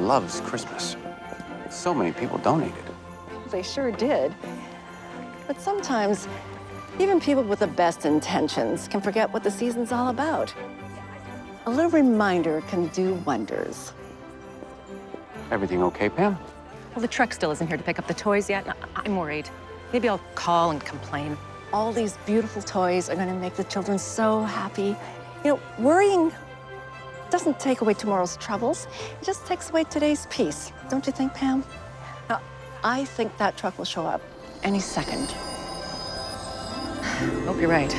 loves Christmas. So many people donated. They sure did. But sometimes, even people with the best intentions can forget what the season's all about. A little reminder can do wonders. Everything okay, Pam? Well, the truck still isn't here to pick up the toys yet. I'm worried. Maybe I'll call and complain. All these beautiful toys are gonna make the children so happy. You know, worrying doesn't take away tomorrow's troubles. It just takes away today's peace. Don't you think, Pam? Now, I think that truck will show up any second. Hope you're right.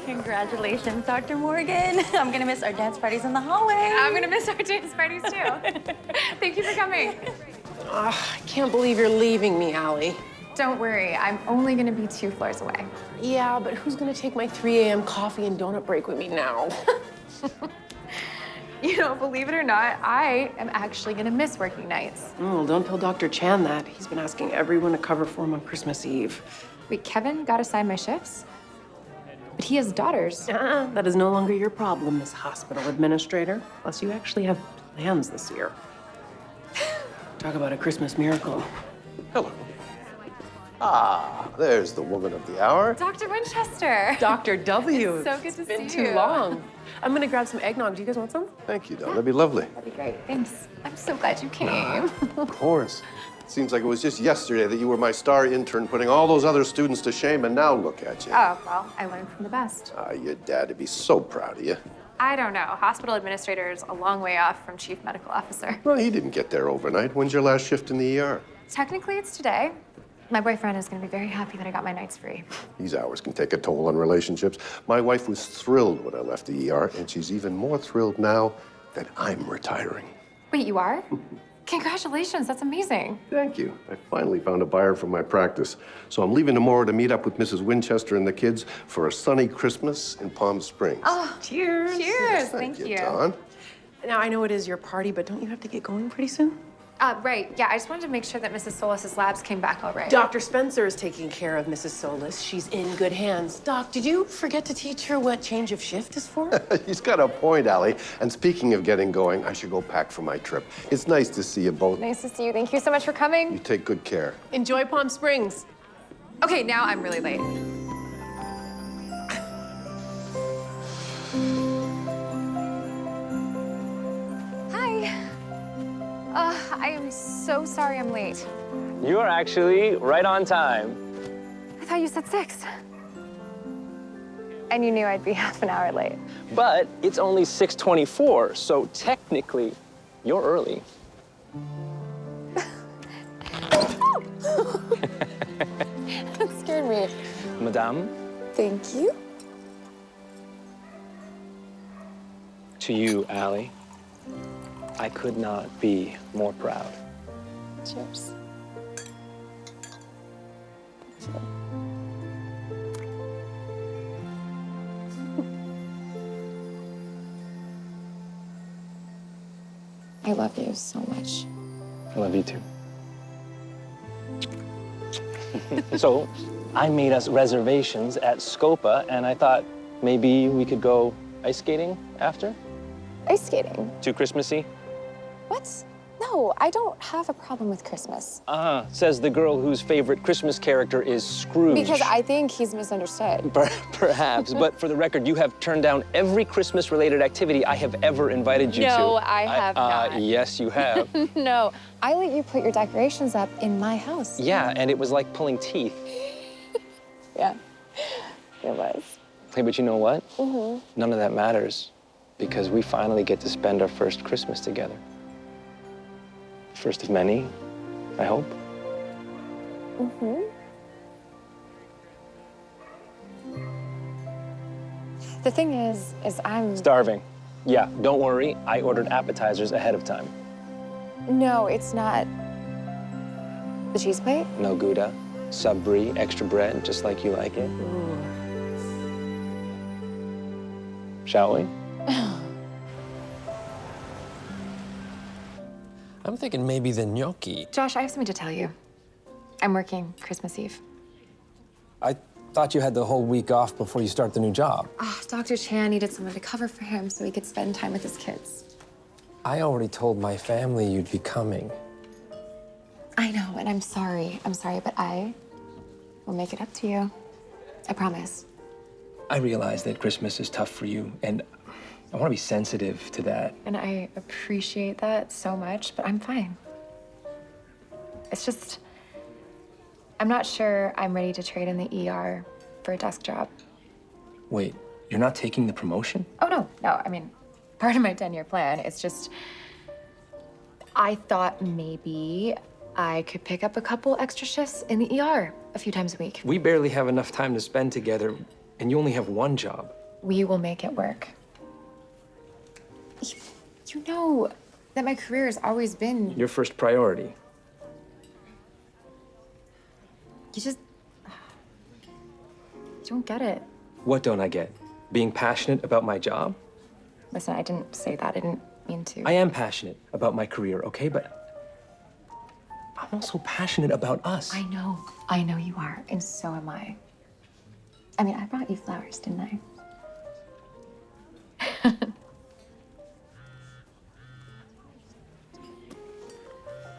Congratulations, Dr. Morgan. I'm gonna miss our dance parties in the hallway. I'm gonna miss our dance parties too. Thank you for coming. I can't believe you're leaving me, Allie. Don't worry, I'm only gonna be 2 floors away. Yeah, but who's gonna take my 3 a.m. coffee and donut break with me now? You know, believe it or not, I am actually gonna miss working nights. Oh, don't tell Dr. Chan that. He's been asking everyone to cover for him on Christmas Eve. Wait, Kevin got assigned my shifts? But he has daughters. That is no longer your problem, Miss Hospital Administrator. Plus, you actually have plans this year. Talk about a Christmas miracle. Hello. Ah, there's the woman of the hour. Dr. Winchester. Dr. W. It's so good to It's been see you. too long. I'm gonna grab some eggnog. Do you guys want some? Thank you, Don. That'd be lovely. That'd be great, thanks. I'm so glad you came. Of course. Seems like it was just yesterday that you were my star intern, putting all those other students to shame, and now look at you. Oh, well, I learned from the best. Your dad would be so proud of you. I don't know. Hospital administrator is a long way off from chief medical officer. Well, he didn't get there overnight. When's your last shift in the ER? Technically, it's today. My boyfriend is going to be very happy that I got my nights free. These hours can take a toll on relationships. My wife was thrilled when I left the ER, and she's even more thrilled now that I'm retiring. Wait, you are? Congratulations, that's amazing. Thank you. I finally found a buyer for my practice. So I'm leaving tomorrow to meet up with Mrs. Winchester and the kids for a sunny Christmas in Palm Springs. Oh, Cheers. cheers. Thank you. Don. Now, I know it is your party, but don't you have to get going pretty soon? Right, yeah, I just wanted to make sure that Mrs. Solis's labs came back all right. Dr. Spencer is taking care of Mrs. Solis. She's in good hands. Doc, did you forget to teach her what change of shift is for? He's got a point, Allie. And speaking of getting going, I should go pack for my trip. It's nice to see you both. Nice to see you. Thank you so much for coming. You take good care. Enjoy Palm Springs. Okay, now I'm really late. Hi. I am so sorry I'm late. You are actually right on time. I thought you said 6. And you knew I'd be half an hour late. But it's only 6:24, so technically, you're early. That scared me. Madame, Thank you. to you, Allie, I could not be more proud. Cheers. I love you so much. I love you too. So, I made us reservations at Scopa, and I thought maybe we could go ice skating after? Ice skating? Too Christmassy? What? No, I don't have a problem with Christmas. Says the girl whose favorite Christmas character is Scrooge. Because I think he's misunderstood. Perhaps, but for the record, you have turned down every Christmas-related activity I have ever invited you to. No, I have not. Yes, you have. No, I let you put your decorations up in my house. Yeah, and it was like pulling teeth. Yeah, it was. Hey, but you know what? None of that matters, because we finally get to spend our first Christmas together. First of many, I hope. The thing is I'm... Starving. Yeah, don't worry. I ordered appetizers ahead of time. No, it's not. The cheese plate? No Gouda, sub brie, extra bread, just like you like it. Shall we? I'm thinking maybe the gnocchi. Josh, I have something to tell you. I'm working Christmas Eve. I thought you had the whole week off before you start the new job. Dr. Chan needed someone to cover for him so he could spend time with his kids. I already told my family you'd be coming. I know, and I'm sorry. I'm sorry, but I will make it up to you. I promise. I realize that Christmas is tough for you, and I want to be sensitive to that. And I appreciate that so much, but I'm fine. It's just, I'm not sure I'm ready to trade in the ER for a desk job. Wait, you're not taking the promotion? Oh, no. I mean, part of my 10-year plan. It's just, I thought maybe I could pick up a couple extra shifts in the ER a few times a week. We barely have enough time to spend together, and you only have one job. We will make it work. You know that my career has always been... Your first priority. You just... You don't get it. What don't I get? Being passionate about my job? Listen, I didn't say that. I didn't mean to. I am passionate about my career, okay? But I'm also passionate about us. I know you are, and so am I. I mean, I brought you flowers, didn't I?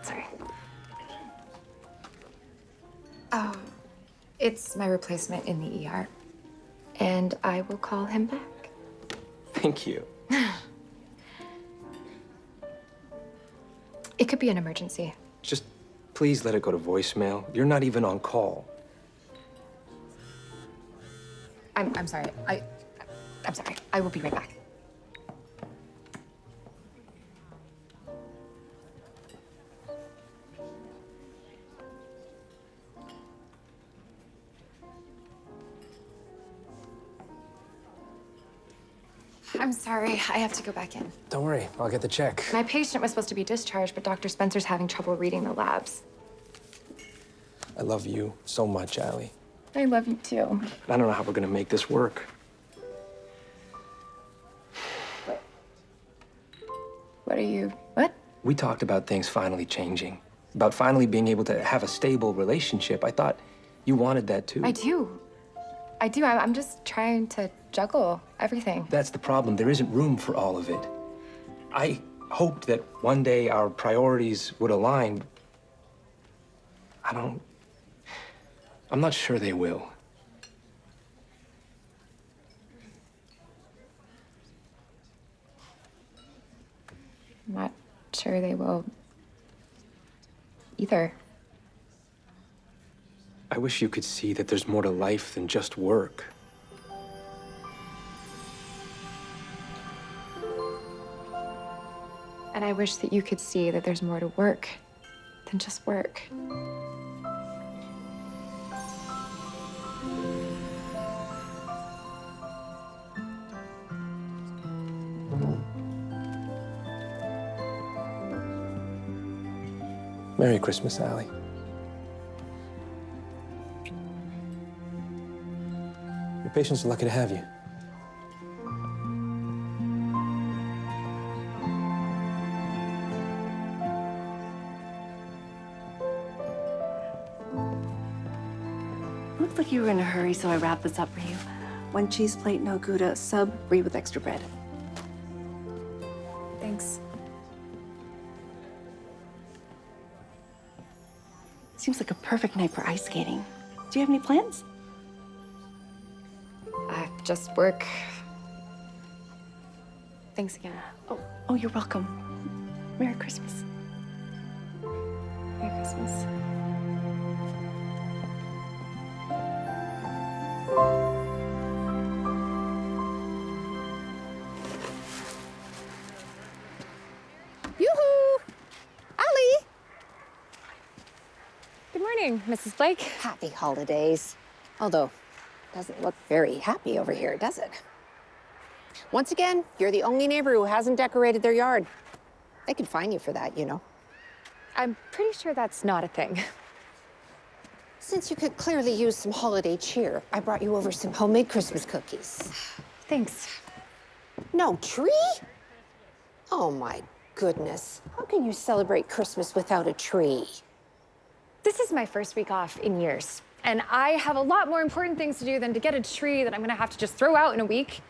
Sorry. Oh, it's my replacement in the ER, and I will call him back. Thank you. It could be an emergency. Just please let it go to voicemail. You're not even on call. I'm sorry. I'm sorry. I will be right back. I'm sorry. I have to go back in. Don't worry, I'll get the check. My patient was supposed to be discharged, but Dr. Spencer's having trouble reading the labs. I love you so much, Allie. I love you too. I don't know how we're gonna make this work. What? We talked about things finally changing, about finally being able to have a stable relationship. I thought you wanted that too. I do. I'm just trying to juggle everything. That's the problem. There isn't room for all of it. I hoped that one day our priorities would align. I'm not sure they will. I'm not sure they will either. I wish you could see that there's more to life than just work. And I wish that you could see that there's more to work than just work. Merry Christmas, Allie. Your patients are lucky to have you. Looks like you were in a hurry, so I wrapped this up for you. 1 cheese plate, no Gouda, sub, brie with extra bread. Thanks. Seems like a perfect night for ice skating. Do you have any plans? Just work. Thanks again. Oh, you're welcome. Merry Christmas. Merry Christmas. Yoo-hoo! Allie! Good morning, Mrs. Blake. Happy holidays. Although, doesn't look very happy over here, does it? Once again, you're the only neighbor who hasn't decorated their yard. They could fine you for that, you know. I'm pretty sure that's not a thing. Since you could clearly use some holiday cheer, I brought you over some homemade Christmas cookies. Thanks. No tree? Oh my goodness. How can you celebrate Christmas without a tree? This is my first week off in years, and I have a lot more important things to do than to get a tree that I'm gonna have to just throw out in a week,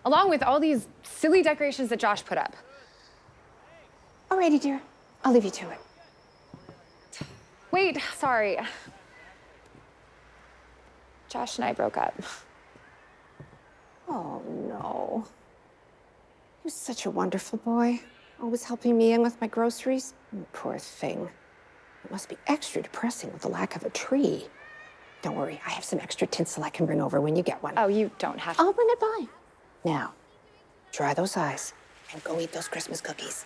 along with all these silly decorations that Josh put up. Alrighty, dear. I'll leave you to it. Wait, sorry. Josh and I broke up. Oh, no. He was such a wonderful boy, always helping me in with my groceries. Poor thing. It must be extra depressing with the lack of a tree. Don't worry, I have some extra tinsel I can bring over when you get one. Oh, you don't have to. I'll bring it by. Now, dry those eyes and go eat those Christmas cookies.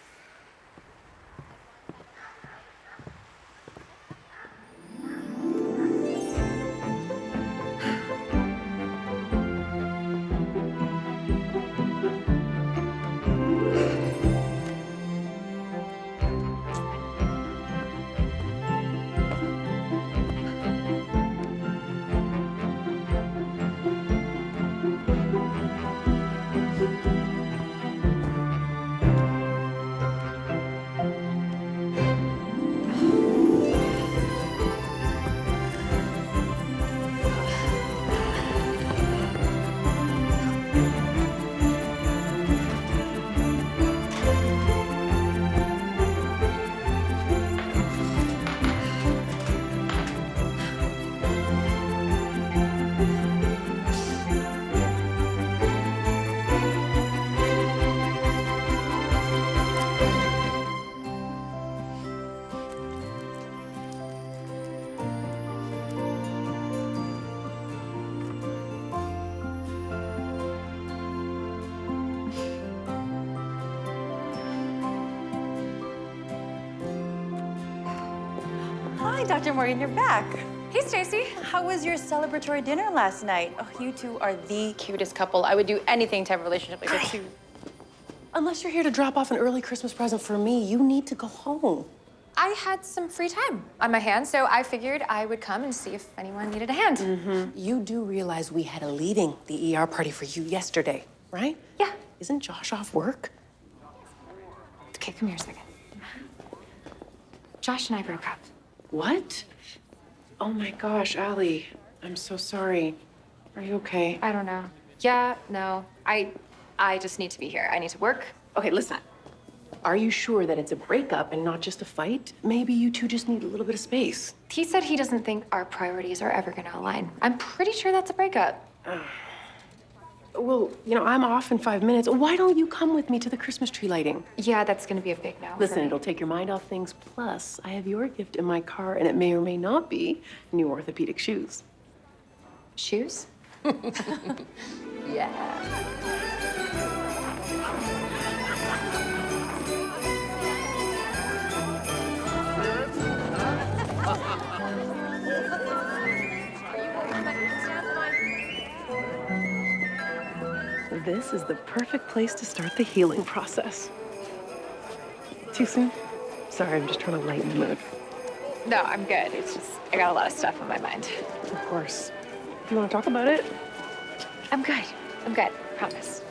Hi, Dr. Morgan, you're back. Hey, Stacy. How was your celebratory dinner last night? Oh, you two are the cutest couple. I would do anything to have a relationship like this. Unless you're here to drop off an early Christmas present for me, you need to go home. I had some free time on my hands, so I figured I would come and see if anyone needed a hand. You do realize we had a leading the ER party for you yesterday, right? Yeah. Isn't Josh off work? Okay, come here a second. Josh and I broke up. What? Oh my gosh, Allie. I'm so sorry. Are you okay? I don't know. Yeah, no. I just need to be here. I need to work. Okay, listen. Are you sure that it's a breakup and not just a fight? Maybe you two just need a little bit of space. He said he doesn't think our priorities are ever gonna align. I'm pretty sure that's a breakup. Well, you know, I'm off in 5 minutes. Why don't you come with me to the Christmas tree lighting? Yeah, that's gonna be a big no. for Listen, me. it'll take your mind off things. Plus, I have your gift in my car, and it may or may not be new orthopedic shoes. Shoes? This is the perfect place to start the healing process. Too soon? Sorry, I'm just trying to lighten the mood. No, I'm good. It's just, I got a lot of stuff on my mind. Of course. Do you want to talk about it? I'm good. I'm good. Promise.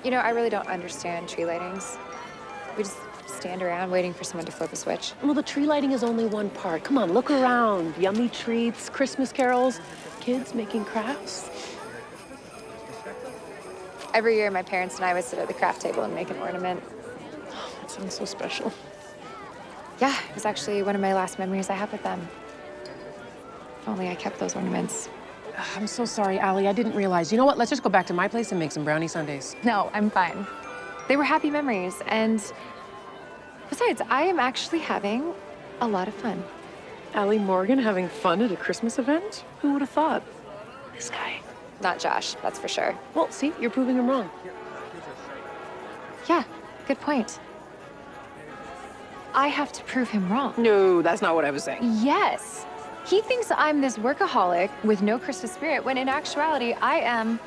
You know, I really don't understand tree lightings. We just stand around waiting for someone to flip a switch. Well, the tree lighting is only one part. Come on, look around. Yummy treats, Christmas carols, kids making crafts. Every year, my parents and I would sit at the craft table and make an ornament. Oh, that sounds so special. Yeah, it was actually one of my last memories I have with them. If only I kept those ornaments. I'm so sorry, Allie. I didn't realize. You know what? Let's just go back to my place and make some brownie sundaes. No, I'm fine. They were happy memories, and besides, I am actually having a lot of fun. Allie Morgan having fun at a Christmas event? Who would have thought? This guy. Not Josh, that's for sure. Well, see, you're proving him wrong. Yeah, good point. I have to prove him wrong. No, that's not what I was saying. Yes. He thinks I'm this workaholic with no Christmas spirit, when in actuality, I am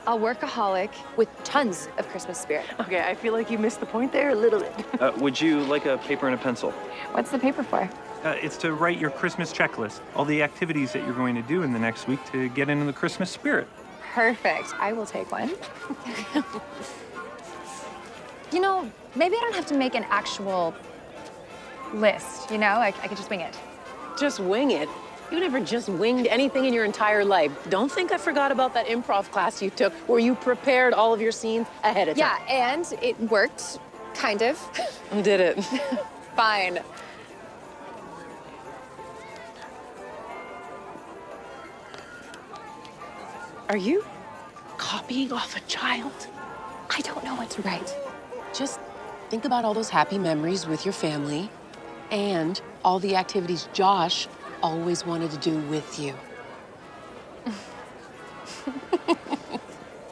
a workaholic with tons of Christmas spirit. Okay, I feel like you missed the point there a little bit. Would you like a paper and a pencil? What's the paper for? It's to write your Christmas checklist, all the activities that you're going to do in the next week to get into the Christmas spirit. Perfect. I will take one. You know, maybe I don't have to make an actual list, you know? I could just wing it. Just wing it? You never just winged anything in your entire life. Don't think I forgot about that improv class you took where you prepared all of your scenes ahead of time. Yeah, and it worked, kind of. Did it? Fine. Are you copying off a child? I don't know what's right. Just think about all those happy memories with your family and all the activities Josh always wanted to do with you.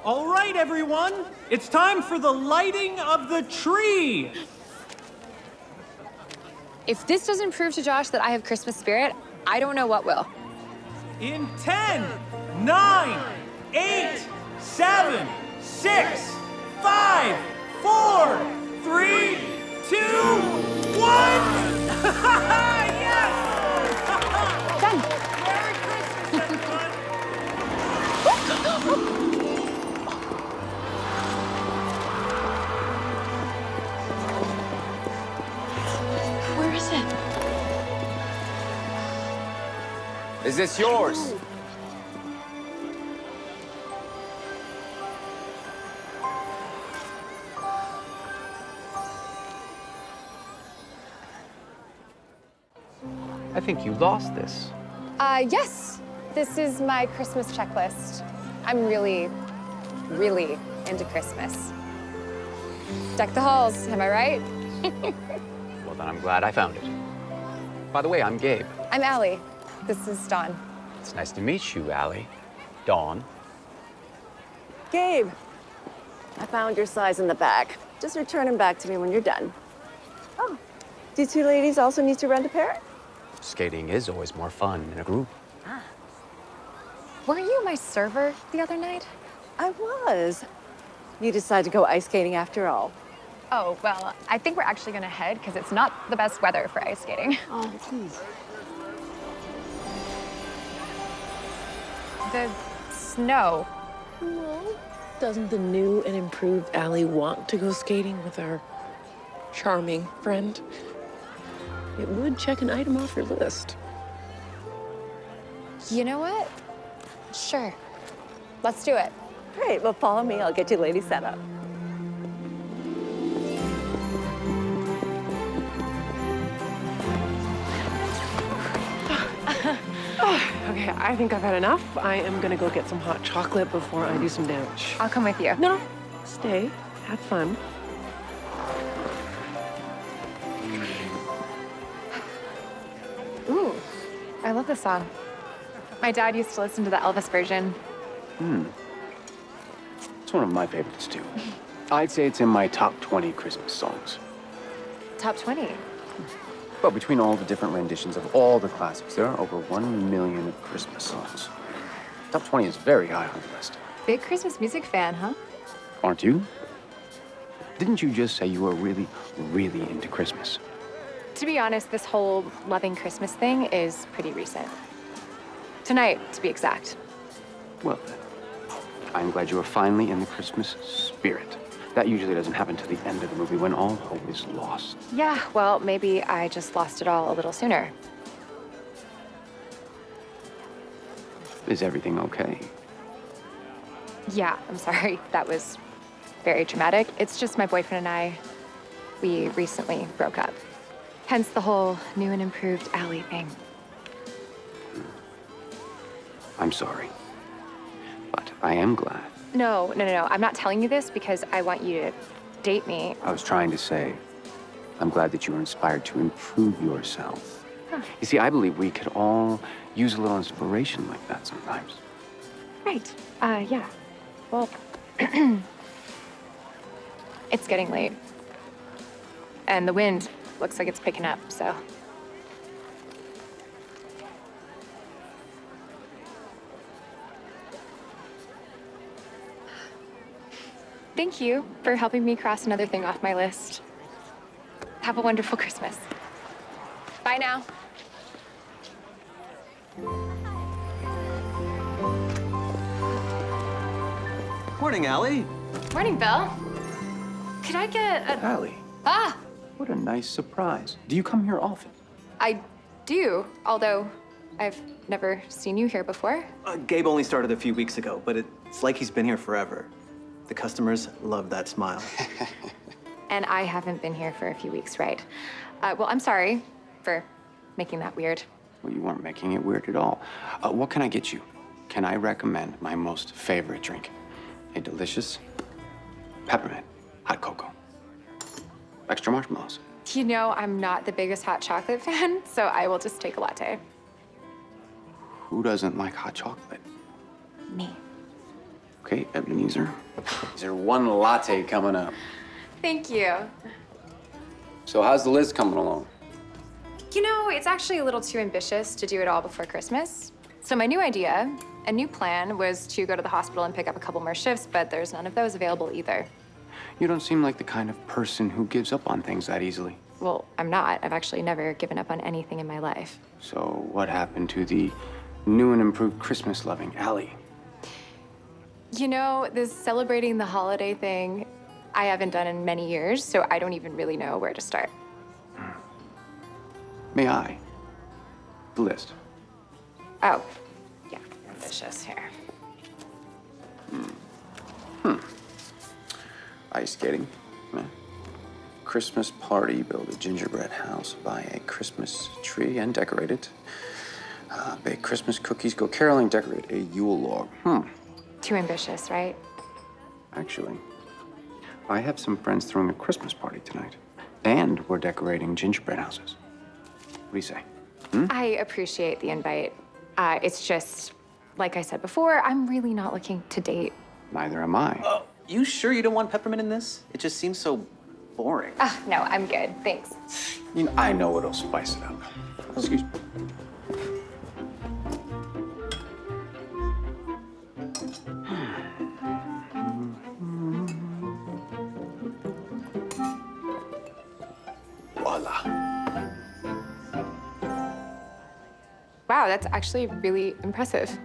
All right, everyone. It's time for the lighting of the tree. If this doesn't prove to Josh that I have Christmas spirit, I don't know what will. In 10, 9, 8, 7, 6, 5, 4, 3, 2, 1. Yes! Done. Merry Christmas, everyone! Where is it? Is this yours? I think you lost this. Yes. This is my Christmas checklist. I'm really, really into Christmas. Deck the halls, am I right? Well, then I'm glad I found it. By the way, I'm Gabe. I'm Allie. This is Dawn. It's nice to meet you, Allie. Dawn. Gabe, I found your size in the back. Just return them back to me when you're done. Oh, do you two ladies also need to rent a pair? Skating is always more fun in a group. Weren't you my server the other night? I was. You decided to go ice skating after all. Oh, well, I think we're actually gonna head because it's not the best weather for ice skating. Oh, please. The snow. Well, doesn't the new and improved Allie want to go skating with our charming friend? It would check an item off your list. You know what? Sure. Let's do it. Great, well, follow me. I'll get you ladies set up. Okay, I think I've had enough. I am gonna go get some hot chocolate before I do some damage. I'll come with you. No, stay. Have fun. Ooh, I love this song. My dad used to listen to the Elvis version. It's one of my favorites, too. I'd say it's in my top 20 Christmas songs. Top 20. But between all the different renditions of all the classics, there are over 1 million Christmas songs. Top 20 is very high on the list. Big Christmas music fan, huh? Aren't you? Didn't you just say you were really, really into Christmas? To be honest, this whole loving Christmas thing is pretty recent. Tonight, to be exact. Well, then, I'm glad you are finally in the Christmas spirit. That usually doesn't happen till the end of the movie when all hope is lost. Yeah, well, maybe I just lost it all a little sooner. Is everything okay? Yeah, I'm sorry. That was very dramatic. It's just my boyfriend and I, we recently broke up. Hence the whole new and improved Allie thing. I'm sorry. But I am glad. No. I'm not telling you this because I want you to date me. I was trying to say, I'm glad that you were inspired to improve yourself. Huh. You see, I believe we could all use a little inspiration like that sometimes. Right. Yeah. Well, it's getting late. And the wind looks like it's picking up, so. Thank you for helping me cross another thing off my list. Have a wonderful Christmas. Bye now. morning, Allie. Morning, Bill. Could I get a... Allie, Ah, what a nice surprise. Do you come here often? I do, although I've never seen you here before. Gabe only started a few weeks ago, but it's like he's been here forever. The customers love that smile. And I haven't been here for a few weeks, right? Well, I'm sorry for making that weird. Well, you weren't making it weird at all. What can I get you? Can I recommend my most favorite drink? A delicious peppermint hot cocoa. Extra marshmallows. You know, I'm not the biggest hot chocolate fan, so I will just take a latte. Who doesn't like hot chocolate? Me. Okay, Ebenezer. Is there one latte coming up? Thank you. So how's the list coming along? You know, it's actually a little too ambitious to do it all before Christmas. So my new idea, a new plan, was to go to the hospital and pick up a couple more shifts, but there's none of those available either. You don't seem like the kind of person who gives up on things that easily. Well, I'm not. I've actually never given up on anything in my life. So what happened to the new and improved Christmas-loving Allie? You know, this celebrating the holiday thing, I haven't done in many years, so I don't even really know where to start. May I? The list. Oh, yeah, ambitious here. Ice skating. Christmas party, build a gingerbread house, buy a Christmas tree and decorate it. Bake Christmas cookies, go caroling, decorate a Yule log. Too ambitious, right? Actually, I have some friends throwing a Christmas party tonight. And we're decorating gingerbread houses. What do you say? I appreciate the invite. It's just, like I said before, I'm really not looking to date. Neither am I. Oh, you sure you don't want peppermint in this? It just seems so boring. No, I'm good, thanks. You know, I know what'll spice it up. Excuse me. Voila. Wow, that's actually really impressive.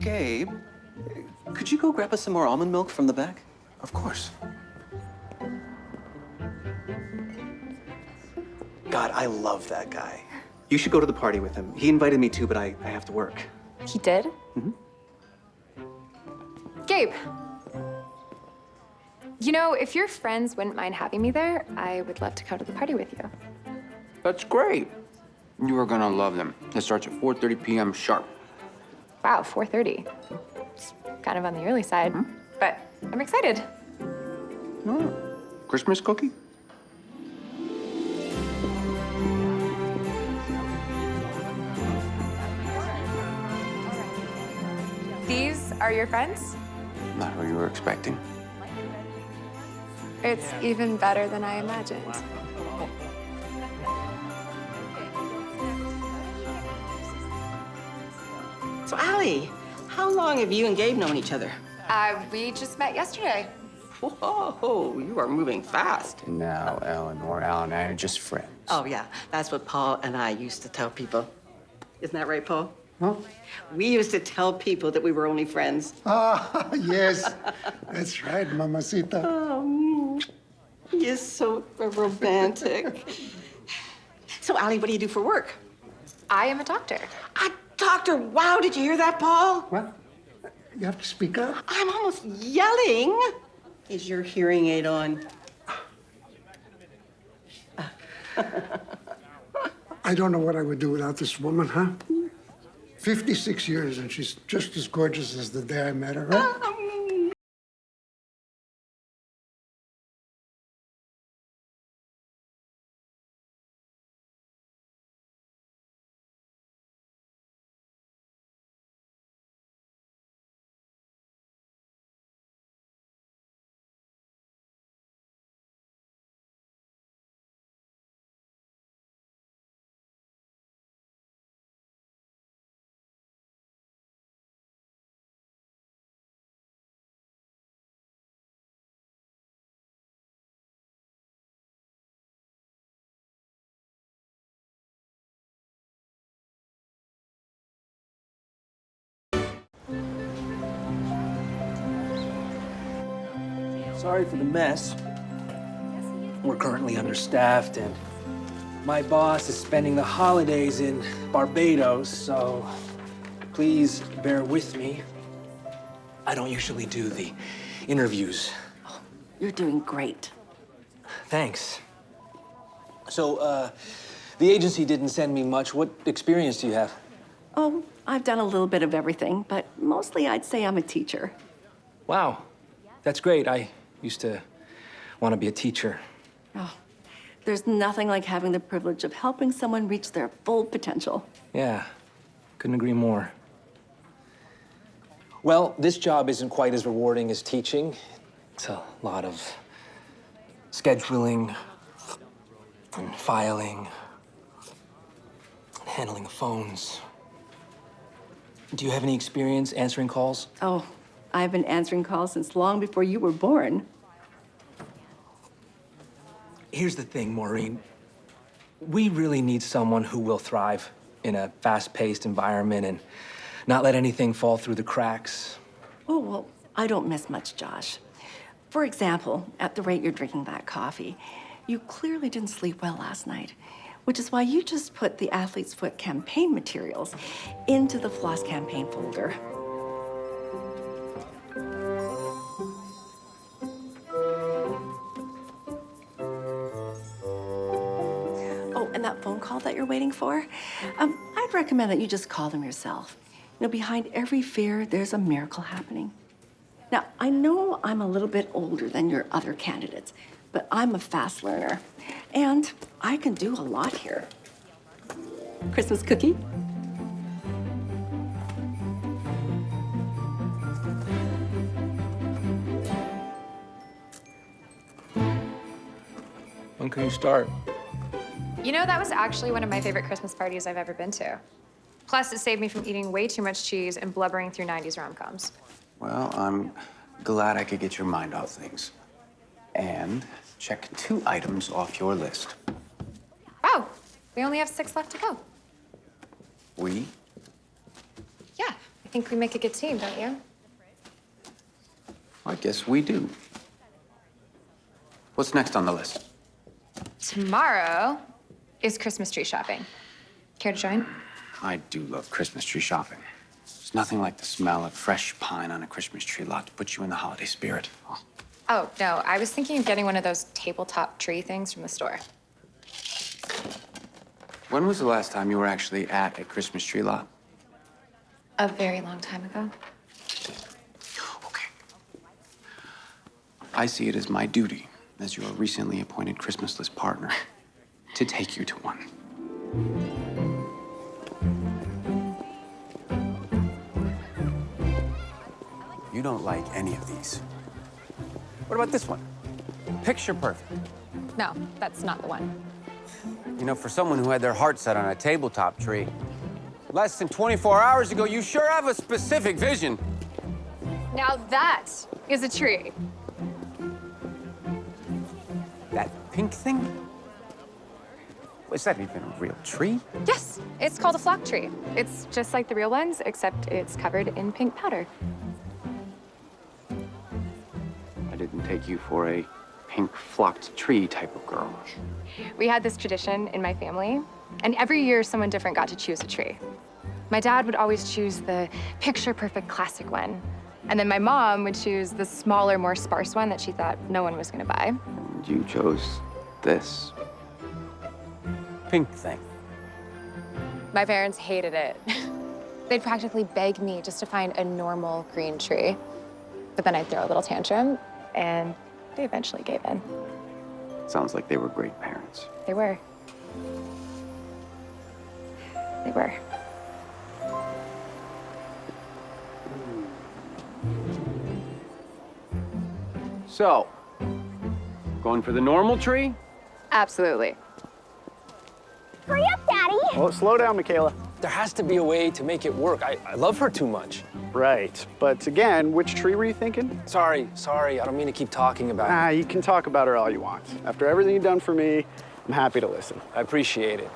Gabe, could you go grab us some more almond milk from the back? Of course. God, I love that guy. You should go to the party with him. He invited me too, but I have to work. He did? Gabe. You know, if your friends wouldn't mind having me there, I would love to come to the party with you. That's great. You are gonna love them. It starts at 4:30 p.m. sharp. Wow, 4:30. It's kind of on the early side, but I'm excited. Christmas cookie? These are your friends? Not who you were expecting. It's even better than I imagined. So, Allie, how long have you and Gabe known each other? We just met yesterday. Whoa, you are moving fast. Now, Eleanor, Al and I are just friends. Oh, yeah, that's what Paul and I used to tell people. Isn't that right, Paul? Huh? We used to tell people that we were only friends. Ah, yes. That's right, mamacita. Oh, you're so romantic. So, Allie, what do you do for work? I am a doctor. A doctor? Wow, did you hear that, Paul? What? You have to speak up? I'm almost yelling. Is your hearing aid on? I don't know what I would do without this woman, huh? 56 years, and she's just as gorgeous as the day I met her, right? Sorry for the mess. We're currently understaffed, and my boss is spending the holidays in Barbados, so please bear with me. I don't usually do the interviews. You're doing great. Thanks. So, the agency didn't send me much. What experience do you have? Oh, I've done a little bit of everything, but mostly I'd say I'm a teacher. Wow, that's great. I used to want to be a teacher. Oh, there's nothing like having the privilege of helping someone reach their full potential. Yeah, couldn't agree more. Well, this job isn't quite as rewarding as teaching. It's a lot of scheduling and filing and handling the phones. Do you have any experience answering calls? Oh, I've been answering calls since long before you were born. Here's the thing, Maureen. We really need someone who will thrive in a fast-paced environment and not let anything fall through the cracks. Oh, well, I don't miss much, Josh. For example, at the rate you're drinking that coffee, you clearly didn't sleep well last night, which is why you just put the Athlete's Foot campaign materials into the Floss campaign folder. Oh, and that phone call that you're waiting for, I'd recommend that you just call them yourself. You know, behind every fear, there's a miracle happening. Now, I know I'm a little bit older than your other candidates, but I'm a fast learner, and I can do a lot here. Christmas cookie? When can you start? You know, that was actually one of my favorite Christmas parties I've ever been to. Plus, it saved me from eating way too much cheese and blubbering through 90s rom-coms. Well, I'm glad I could get your mind off things. And check 2 items off your list. Oh, we only have 6 left to go. We? Yeah, I think we make a good team, don't you? I guess we do. What's next on the list? Tomorrow is Christmas tree shopping. Care to join? I do love Christmas tree shopping. There's nothing like the smell of fresh pine on a Christmas tree lot to put you in the holiday spirit. Oh. Oh, no, I was thinking of getting one of those tabletop tree things from the store. When was the last time you were actually at a Christmas tree lot? A very long time ago. Okay. I see it as my duty, as your recently appointed Christmas list partner, to take you to one. You don't like any of these. What about this one? Picture perfect. No, that's not the one. You know, for someone who had their heart set on a tabletop tree, less than 24 hours ago, you sure have a specific vision. Now that is a tree. That pink thing? Is that even a real tree? Yes, it's called a flock tree. It's just like the real ones, except it's covered in pink powder. I didn't take you for a pink flocked tree type of girl. We had this tradition in my family, and every year someone different got to choose a tree. My dad would always choose the picture-perfect classic one, and then my mom would choose the smaller, more sparse one that she thought no one was gonna buy. And you chose this pink thing. My parents hated it. They'd practically beg me just to find a normal green tree. But then I'd throw a little tantrum, and they eventually gave in. Sounds like they were great parents. They were. They were. So, going for the normal tree? Absolutely. Hurry up, Daddy! Oh, slow down, Michaela. There has to be a way to make it work. I love her too much. Right, but again, which tree were you thinking? Sorry, I don't mean to keep talking about it. You can talk about her all you want. After everything you've done for me, I'm happy to listen. I appreciate it.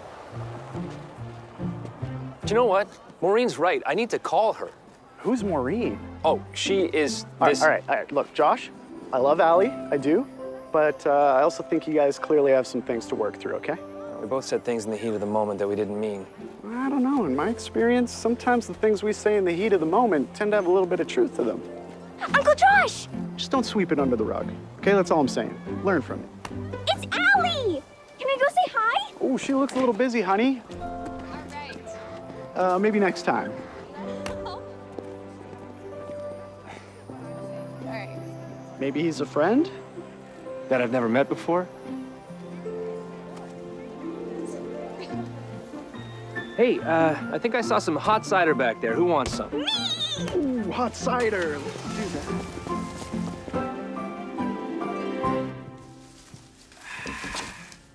Do you know what? Maureen's right. I need to call her. Who's Maureen? Oh, she is All this... right, look, Josh, I love Allie, I do. But I also think you guys clearly have some things to work through, okay? We both said things in the heat of the moment that we didn't mean. I don't know. In my experience, sometimes the things we say in the heat of the moment tend to have a little bit of truth to them. Uncle Josh! Just don't sweep it under the rug, okay? That's all I'm saying. Learn from it. It's Allie! Can I go say hi? Oh, she looks a little busy, honey. All right. Maybe next time. All right. Maybe he's a friend? That I've never met before? Hey, I think I saw some hot cider back there. Who wants some? Ooh, hot cider. Let's do that.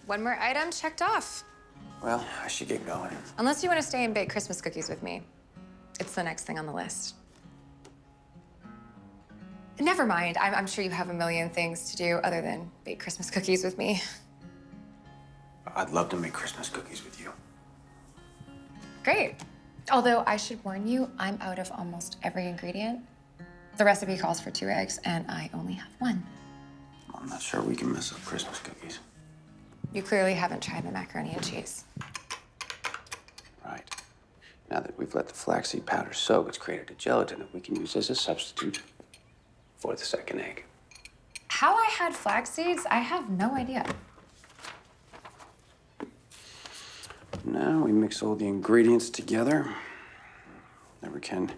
One more item checked off. Well, I should get going. Unless you want to stay and bake Christmas cookies with me. It's the next thing on the list. Never mind. I'm sure you have a million things to do other than bake Christmas cookies with me. I'd love to make Christmas cookies with you. Great. Although I should warn you, I'm out of almost every ingredient. The recipe calls for 2 eggs, and I only have 1. I'm not sure we can mess up Christmas cookies. You clearly haven't tried the macaroni and cheese. Right. Now that we've let the flaxseed powder soak, it's created a gelatin that we can use as a substitute for the second egg. How I had flax seeds, I have no idea. Now we mix all the ingredients together. Never can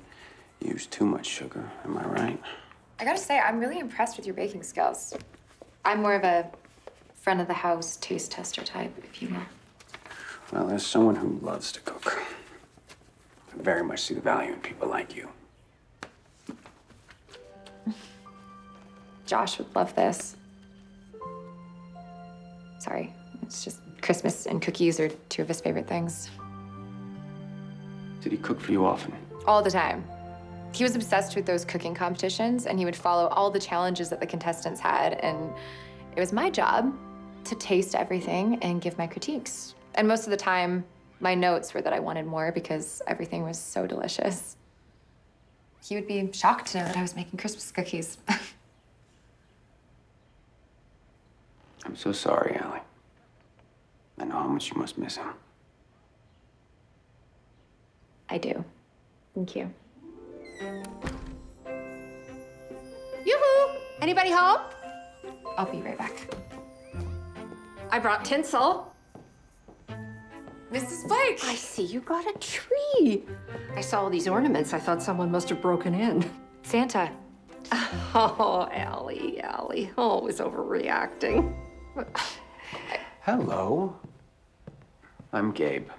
use too much sugar, am I right? I gotta say, I'm really impressed with your baking skills. I'm more of a friend of the house taste tester type, if you will. Well, as someone who loves to cook, I very much see the value in people like you. Josh would love this. Sorry, it's just Christmas and cookies are 2 of his favorite things. Did he cook for you often? All the time. He was obsessed with those cooking competitions, and he would follow all the challenges that the contestants had, and it was my job to taste everything and give my critiques. And most of the time, my notes were that I wanted more because everything was so delicious. He would be shocked to know that I was making Christmas cookies. I'm so sorry, Allie. I know how much you must miss him. I do. Thank you. Yoo-hoo! Anybody home? I'll be right back. I brought tinsel. Mrs. Blake! I see you got a tree. I saw all these ornaments. I thought someone must have broken in. Santa. Oh, Allie, always overreacting. Hello. I'm Gabe.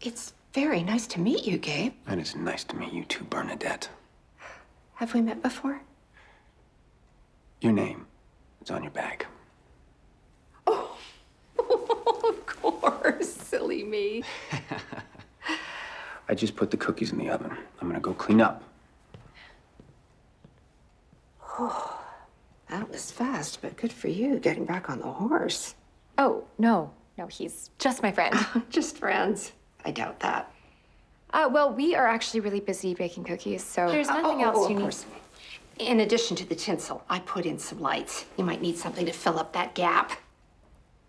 It's very nice to meet you, Gabe. And it's nice to meet you too, Bernadette. Have we met before? Your name is on your bag. Of course, silly me. I just put the cookies in the oven. I'm gonna go clean up. Oh, that was fast, but good for you, getting back on the horse. Oh, no, he's just my friend. Just friends. I doubt that. Well, we are actually really busy baking cookies, so there's nothing else you need. Course. In addition to the tinsel, I put in some lights. You might need something to fill up that gap.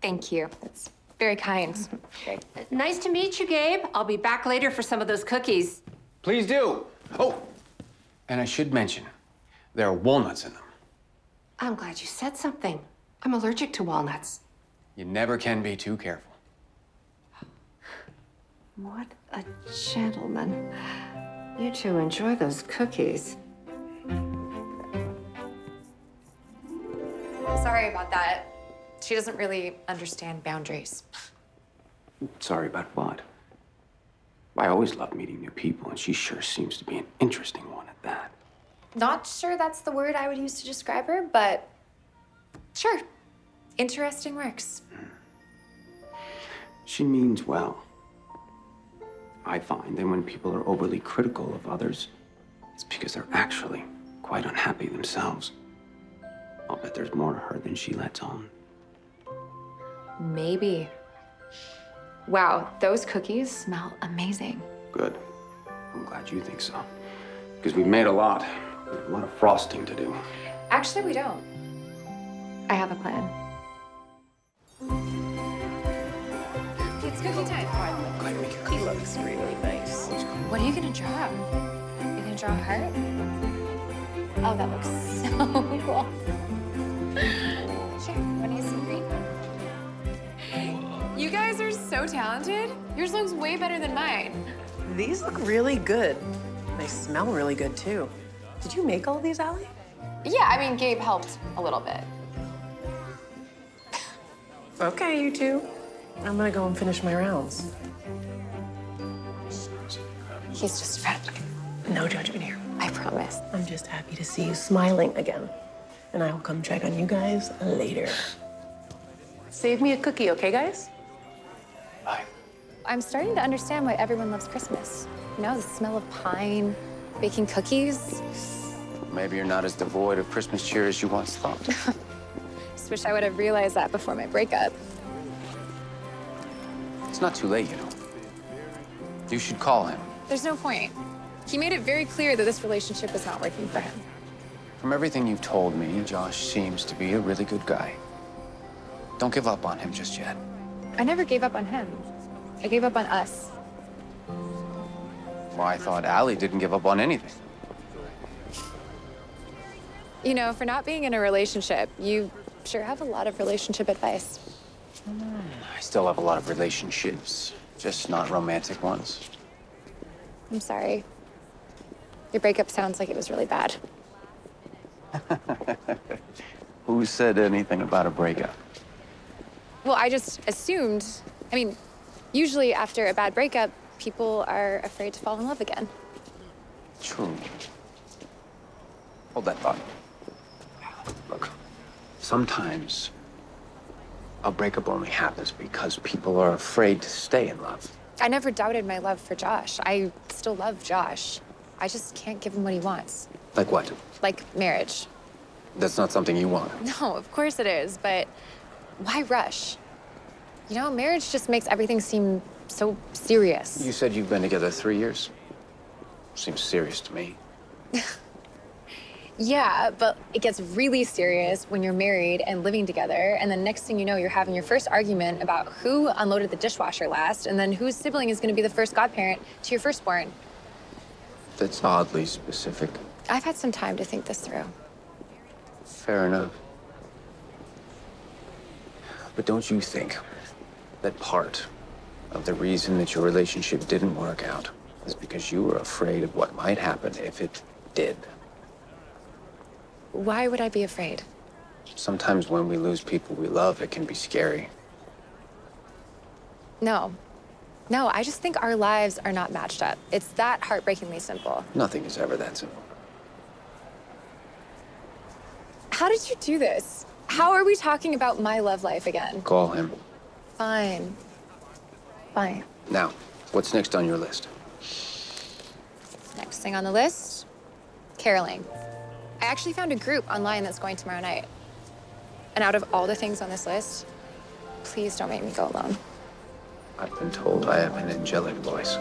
Thank you. That's very kind. Okay. Nice to meet you, Gabe. I'll be back later for some of those cookies. Please do. Oh, and I should mention, there are walnuts in them. I'm glad you said something. I'm allergic to walnuts. You never can be too careful. What a gentleman. You two enjoy those cookies. Sorry about that. She doesn't really understand boundaries. Sorry about what? I always love meeting new people, and she sure seems to be an interesting one at that. Not sure that's the word I would use to describe her, but sure. Interesting works. She means well. I find that when people are overly critical of others, it's because they're actually quite unhappy themselves. I'll bet there's more to her than she lets on. Maybe. Wow, those cookies smell amazing. Good. I'm glad you think so. Because we've made a lot. We have a lot of frosting to do. Actually, we don't. I have a plan. It's cookie time. He looks really nice. What are you gonna draw? You gonna draw a heart? Oh, that looks so cool. Sure, wanna use some green? You guys are so talented. Yours looks way better than mine. These look really good. They smell really good, too. Did you make all these, Allie? Yeah, I mean, Gabe helped a little bit. Okay, you two. I'm gonna go and finish my rounds. He's just a friend. No judgment here. I promise. I'm just happy to see you smiling again. And I will come check on you guys later. Save me a cookie, okay, guys? Bye. I'm starting to understand why everyone loves Christmas. You know, the smell of pine, baking cookies. Maybe you're not as devoid of Christmas cheer as you once thought. Just wish I would have realized that before my breakup. It's not too late, you know. You should call him. There's no point. He made it very clear that this relationship was not working for him. From everything you've told me, Josh seems to be a really good guy. Don't give up on him just yet. I never gave up on him. I gave up on us. Well, I thought Allie didn't give up on anything. You know, for not being in a relationship, you sure have a lot of relationship advice. I still have a lot of relationships, just not romantic ones. I'm sorry. Your breakup sounds like it was really bad. Who said anything about a breakup? Well, I just assumed, I mean, usually after a bad breakup, people are afraid to fall in love again. True. Hold that thought. Look, sometimes a breakup only happens because people are afraid to stay in love. I never doubted my love for Josh. I still love Josh. I just can't give him what he wants. Like what? Like marriage. That's not something you want. No, of course it is, but why rush? You know, marriage just makes everything seem so serious. You said you've been together 3 years. Seems serious to me. Yeah, but it gets really serious when you're married and living together, and then next thing you know, you're having your first argument about who unloaded the dishwasher last, and then whose sibling is going to be the first godparent to your firstborn. That's oddly specific. I've had some time to think this through. Fair enough. But don't you think that part of the reason that your relationship didn't work out is because you were afraid of what might happen if it did? Why would I be afraid? Sometimes when we lose people we love, it can be scary. No. No, I just think our lives are not matched up. It's that heartbreakingly simple. Nothing is ever that simple. How did you do this? How are we talking about my love life again? Call him. Fine. Fine. Now, what's next on your list? Next thing on the list, caroling. I actually found a group online that's going tomorrow night. And out of all the things on this list, please don't make me go alone. I've been told I have an angelic voice.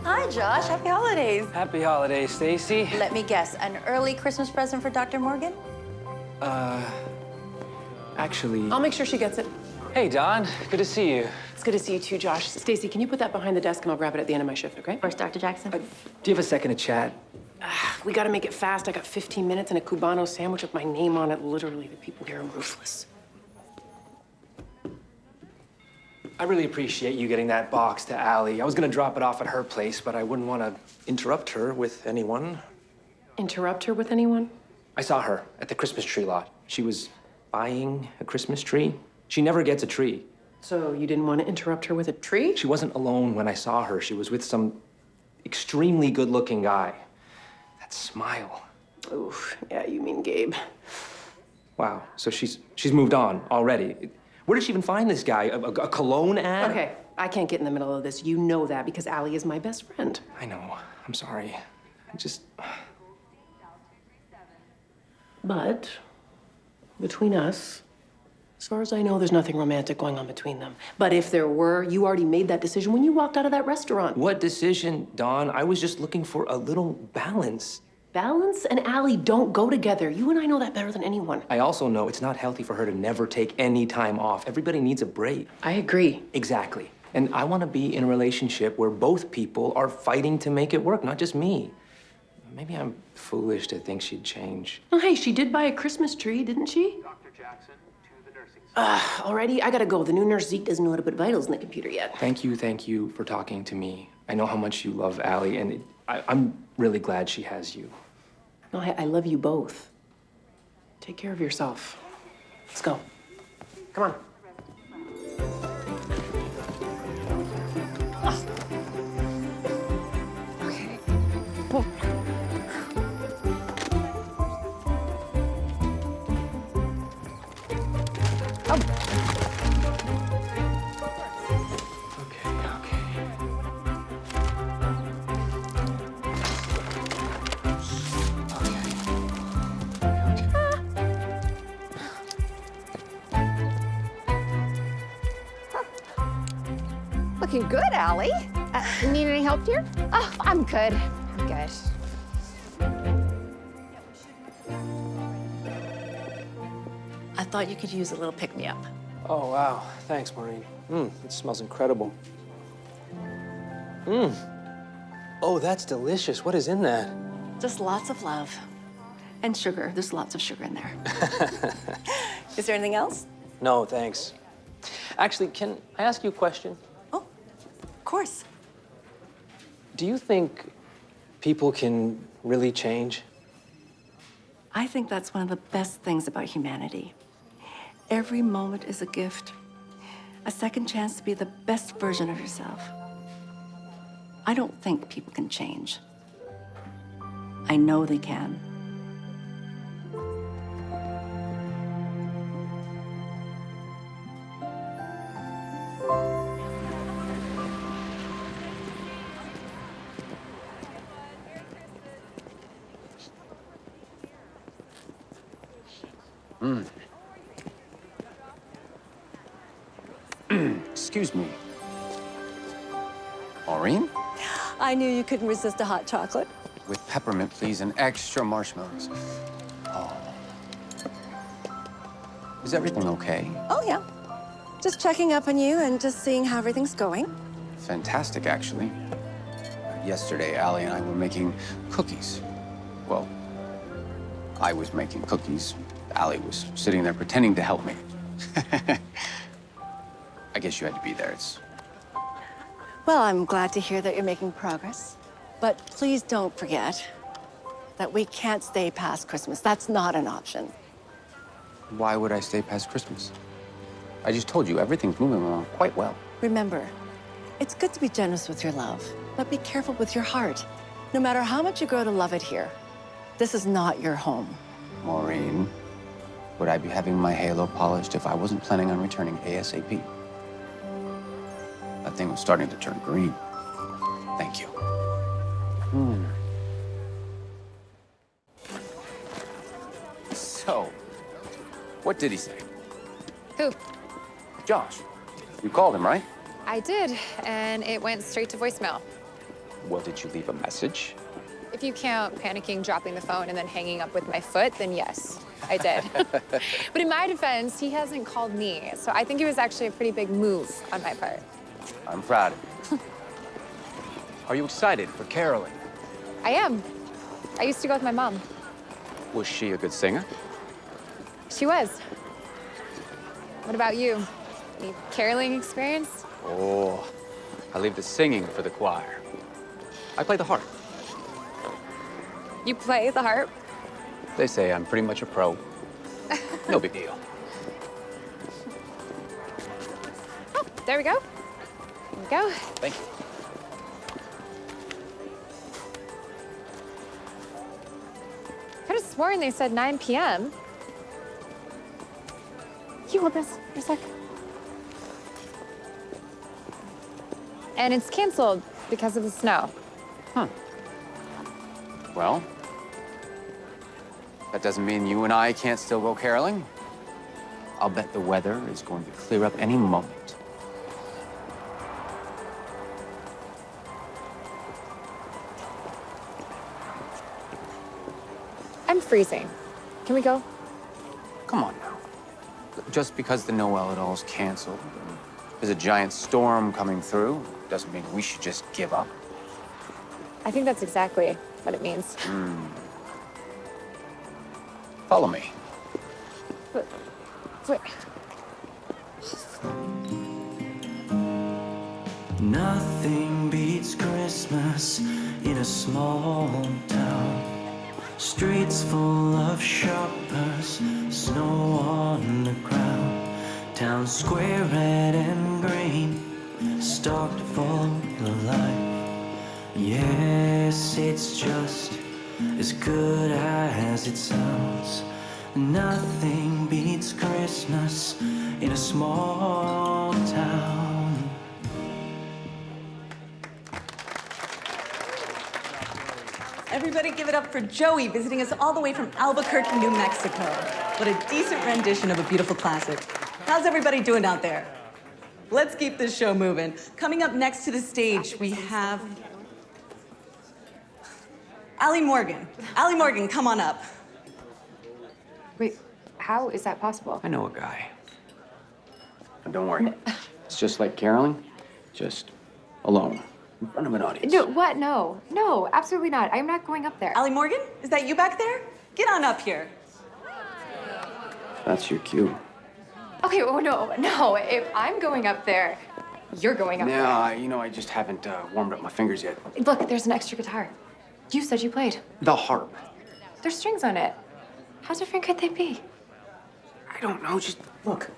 Hi, Josh. Happy holidays. Happy holidays, Stacy. Let me guess, an early Christmas present for Dr. Morgan? Actually... I'll make sure she gets it. Hey, Don. Good to see you. It's good to see you too, Josh. Stacy, can you put that behind the desk and I'll grab it at the end of my shift, okay? Of course, Dr. Jackson. Do you have a second to chat? We gotta make it fast. I got 15 minutes and a Cubano sandwich with my name on it. Literally, the people here are ruthless. I really appreciate you getting that box to Allie. I was gonna drop it off at her place, but I wouldn't want to interrupt her with anyone. Interrupt her with anyone? I saw her at the Christmas tree lot. She was buying a Christmas tree. She never gets a tree. So you didn't want to interrupt her with a tree? She wasn't alone when I saw her. She was with some extremely good-looking guy. That smile. Oof, yeah, you mean Gabe. Wow, so she's moved on already. Where did she even find this guy? A cologne ad? Okay, I can't get in the middle of this. You know that because Allie is my best friend. I know. I'm sorry. I just... But between us, As far as I know, there's nothing romantic going on between them. But if there were, you already made that decision when you walked out of that restaurant. What decision, Dawn? I was just looking for a little balance. Balance and Allie don't go together. You and I know that better than anyone. I also know it's not healthy for her to never take any time off. Everybody needs a break. I agree. Exactly. And I want to be in a relationship where both people are fighting to make it work, not just me. Maybe I'm foolish to think she'd change. Oh, hey, she did buy a Christmas tree, didn't she? Dr. Jackson to the nursing Already? I gotta go. The new nurse, Zeke, doesn't know how to put vitals in the computer yet. Thank you for talking to me. I know how much you love Allie, and I'm really glad she has you. No, I love you both. Take care of yourself. Let's go. Come on. Okay. Looking good, Allie. Need any help here? Oh, I'm good. I'm good. I thought you could use a little pick-me-up. Oh, wow. Thanks, Maureen. It smells incredible. Oh, that's delicious. What is in that? Just lots of love. And sugar. There's lots of sugar in there. Is there anything else? No, thanks. Actually, can I ask you a question? Of course. Do you think people can really change? I think that's one of the best things about humanity. Every moment is a gift. A second chance to be the best version of yourself. I don't think people can change. I know they can. Excuse me. Maureen? I knew you couldn't resist a hot chocolate. With peppermint, please, and extra marshmallows. Oh. Is everything okay? Oh, yeah. Just checking up on you and just seeing how everything's going. Fantastic, actually. Yesterday, Allie and I were making cookies. Well, I was making cookies. Allie was sitting there pretending to help me. I guess you had to be there. Well, I'm glad to hear that you're making progress. But please don't forget that we can't stay past Christmas. That's not an option. Why would I stay past Christmas? I just told you, everything's moving along quite well. Remember, it's good to be generous with your love, but be careful with your heart. No matter how much you grow to love it here, this is not your home. Maureen, would I be having my halo polished if I wasn't planning on returning ASAP? That thing was starting to turn green. Thank you. So, what did he say? Who? Josh. You called him, right? I did, and it went straight to voicemail. Well, did you leave a message? If you count panicking, dropping the phone, and then hanging up with my foot, then yes, I did. But in my defense, he hasn't called me, so I think it was actually a pretty big move on my part. I'm proud of you. Are you excited for caroling? I am. I used to go with my mom. Was she a good singer? She was. What about you? Any caroling experience? Oh, I leave the singing for the choir. I play the harp. You play the harp? They say I'm pretty much a pro. No big deal. Oh, there we go. There we go. Thank you. I could have sworn they said 9 p.m. You hold this for a sec. And it's canceled because of the snow. Well, that doesn't mean you and I can't still go caroling. I'll bet the weather is going to clear up any moment. I'm freezing. Can we go? Come on now. Just because the Noel at all is canceled, and there's a giant storm coming through, doesn't mean we should just give up. I think that's exactly what it means. Follow me. But, Nothing beats Christmas in a small town. Streets full of shoppers, snow on the ground. Town square red and green, stocked full of life. Yes, it's just as good as it sounds. Nothing beats Christmas in a small town. Everybody give it up for Joey, visiting us all the way from Albuquerque, New Mexico. What a decent rendition of a beautiful classic. How's everybody doing out there? Let's keep this show moving. Coming up next to the stage, we have Allie Morgan. Allie Morgan, come on up. Wait, how is that possible? I know a guy. Don't worry. It's just like caroling, just alone, in front of an audience. No, what? No. No, absolutely not. I'm not going up there. Allie Morgan, is that you back there? Get on up here. That's your cue. Okay, oh, no. If I'm going up there, you're going up there. I just haven't warmed up my fingers yet. Look, there's an extra guitar. You said you played. The harp. There's strings on it. How different could they be? I don't know, just look.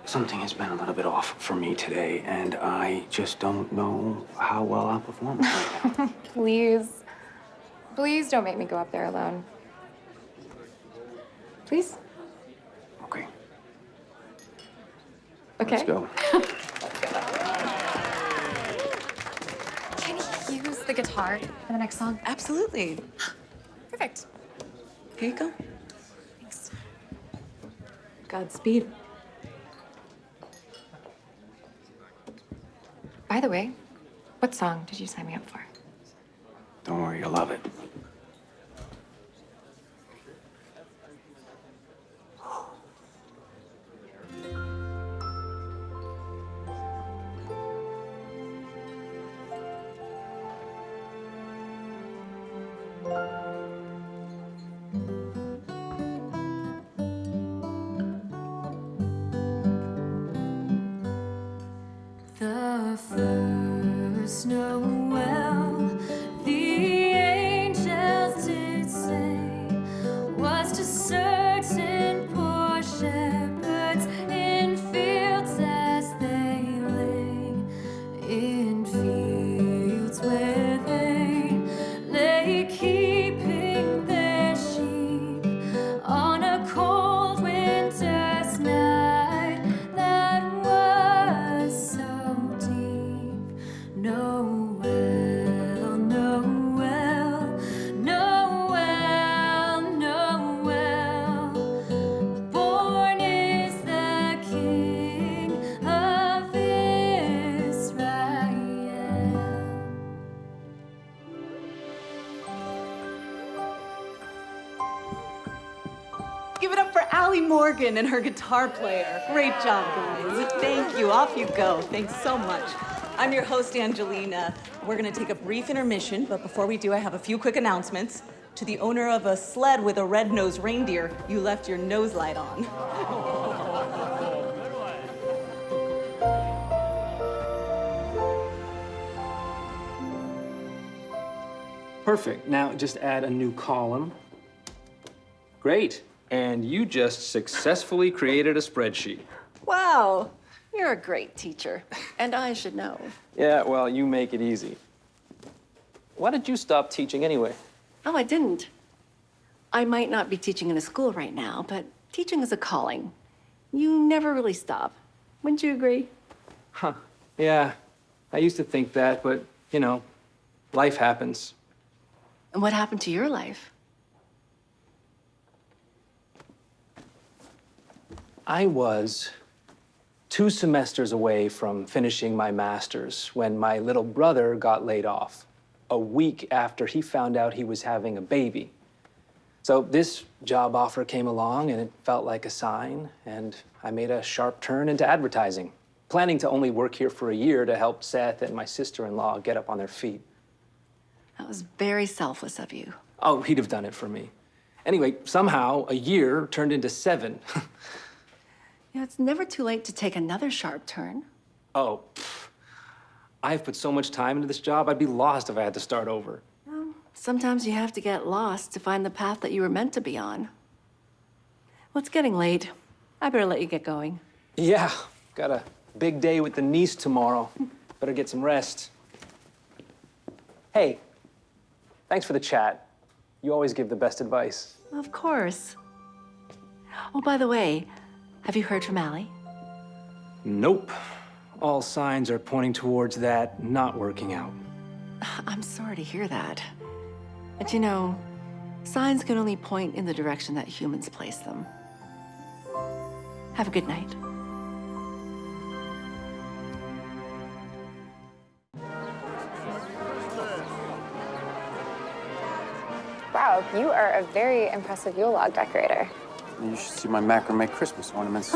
Something has been a little bit off for me today, and I just don't know how well I'll perform right now. Please don't make me go up there alone. Please? Okay. Okay. Let's go. Can you use the guitar for the next song? Absolutely. Perfect. Here you go. Thanks. Godspeed. By the way, what song did you sign me up for? Don't worry, you'll love it. The first Noel, the angels did say, was to certain poor shepherds in fields as they lay, in fields where they lay keeping their sheep on a cold winter's night that was so deep. Noel, Noel, Noel, Noel. Born is the King of Israel. Give it up for Allie Morgan and her guitar player. Great job, guys. Thank you. Off you go. Thanks so much. I'm your host, Angelina. We're going to take a brief intermission, but before we do, I have a few quick announcements. To the owner of a sled with a red-nosed reindeer, you left your nose light on. Perfect. Now just add a new column. Great. And you just successfully created a spreadsheet. Wow, you're a great teacher, and I should know. Yeah, well, you make it easy. Why did you stop teaching anyway? Oh, I didn't. I might not be teaching in a school right now, but teaching is a calling. You never really stop. Wouldn't you agree? Huh. Yeah, I used to think that, but, life happens. And what happened to your life? I was 2 semesters away from finishing my master's when my little brother got laid off, a week after he found out he was having a baby. So this job offer came along and it felt like a sign, and I made a sharp turn into advertising, planning to only work here for a year to help Seth and my sister-in-law get up on their feet. That was very selfless of you. Oh, he'd have done it for me. Anyway, somehow a year turned into 7. You know, it's never too late to take another sharp turn. Oh, I've put so much time into this job, I'd be lost if I had to start over. Well, sometimes you have to get lost to find the path that you were meant to be on. Well, it's getting late. I better let you get going. Yeah, got a big day with the niece tomorrow. Better get some rest. Hey, thanks for the chat. You always give the best advice. Of course. Oh, by the way, have you heard from Allie? Nope. All signs are pointing towards that not working out. I'm sorry to hear that. But you know, signs can only point in the direction that humans place them. Have a good night. Wow, you are a very impressive Yule log decorator. You should see my macrame Christmas ornaments.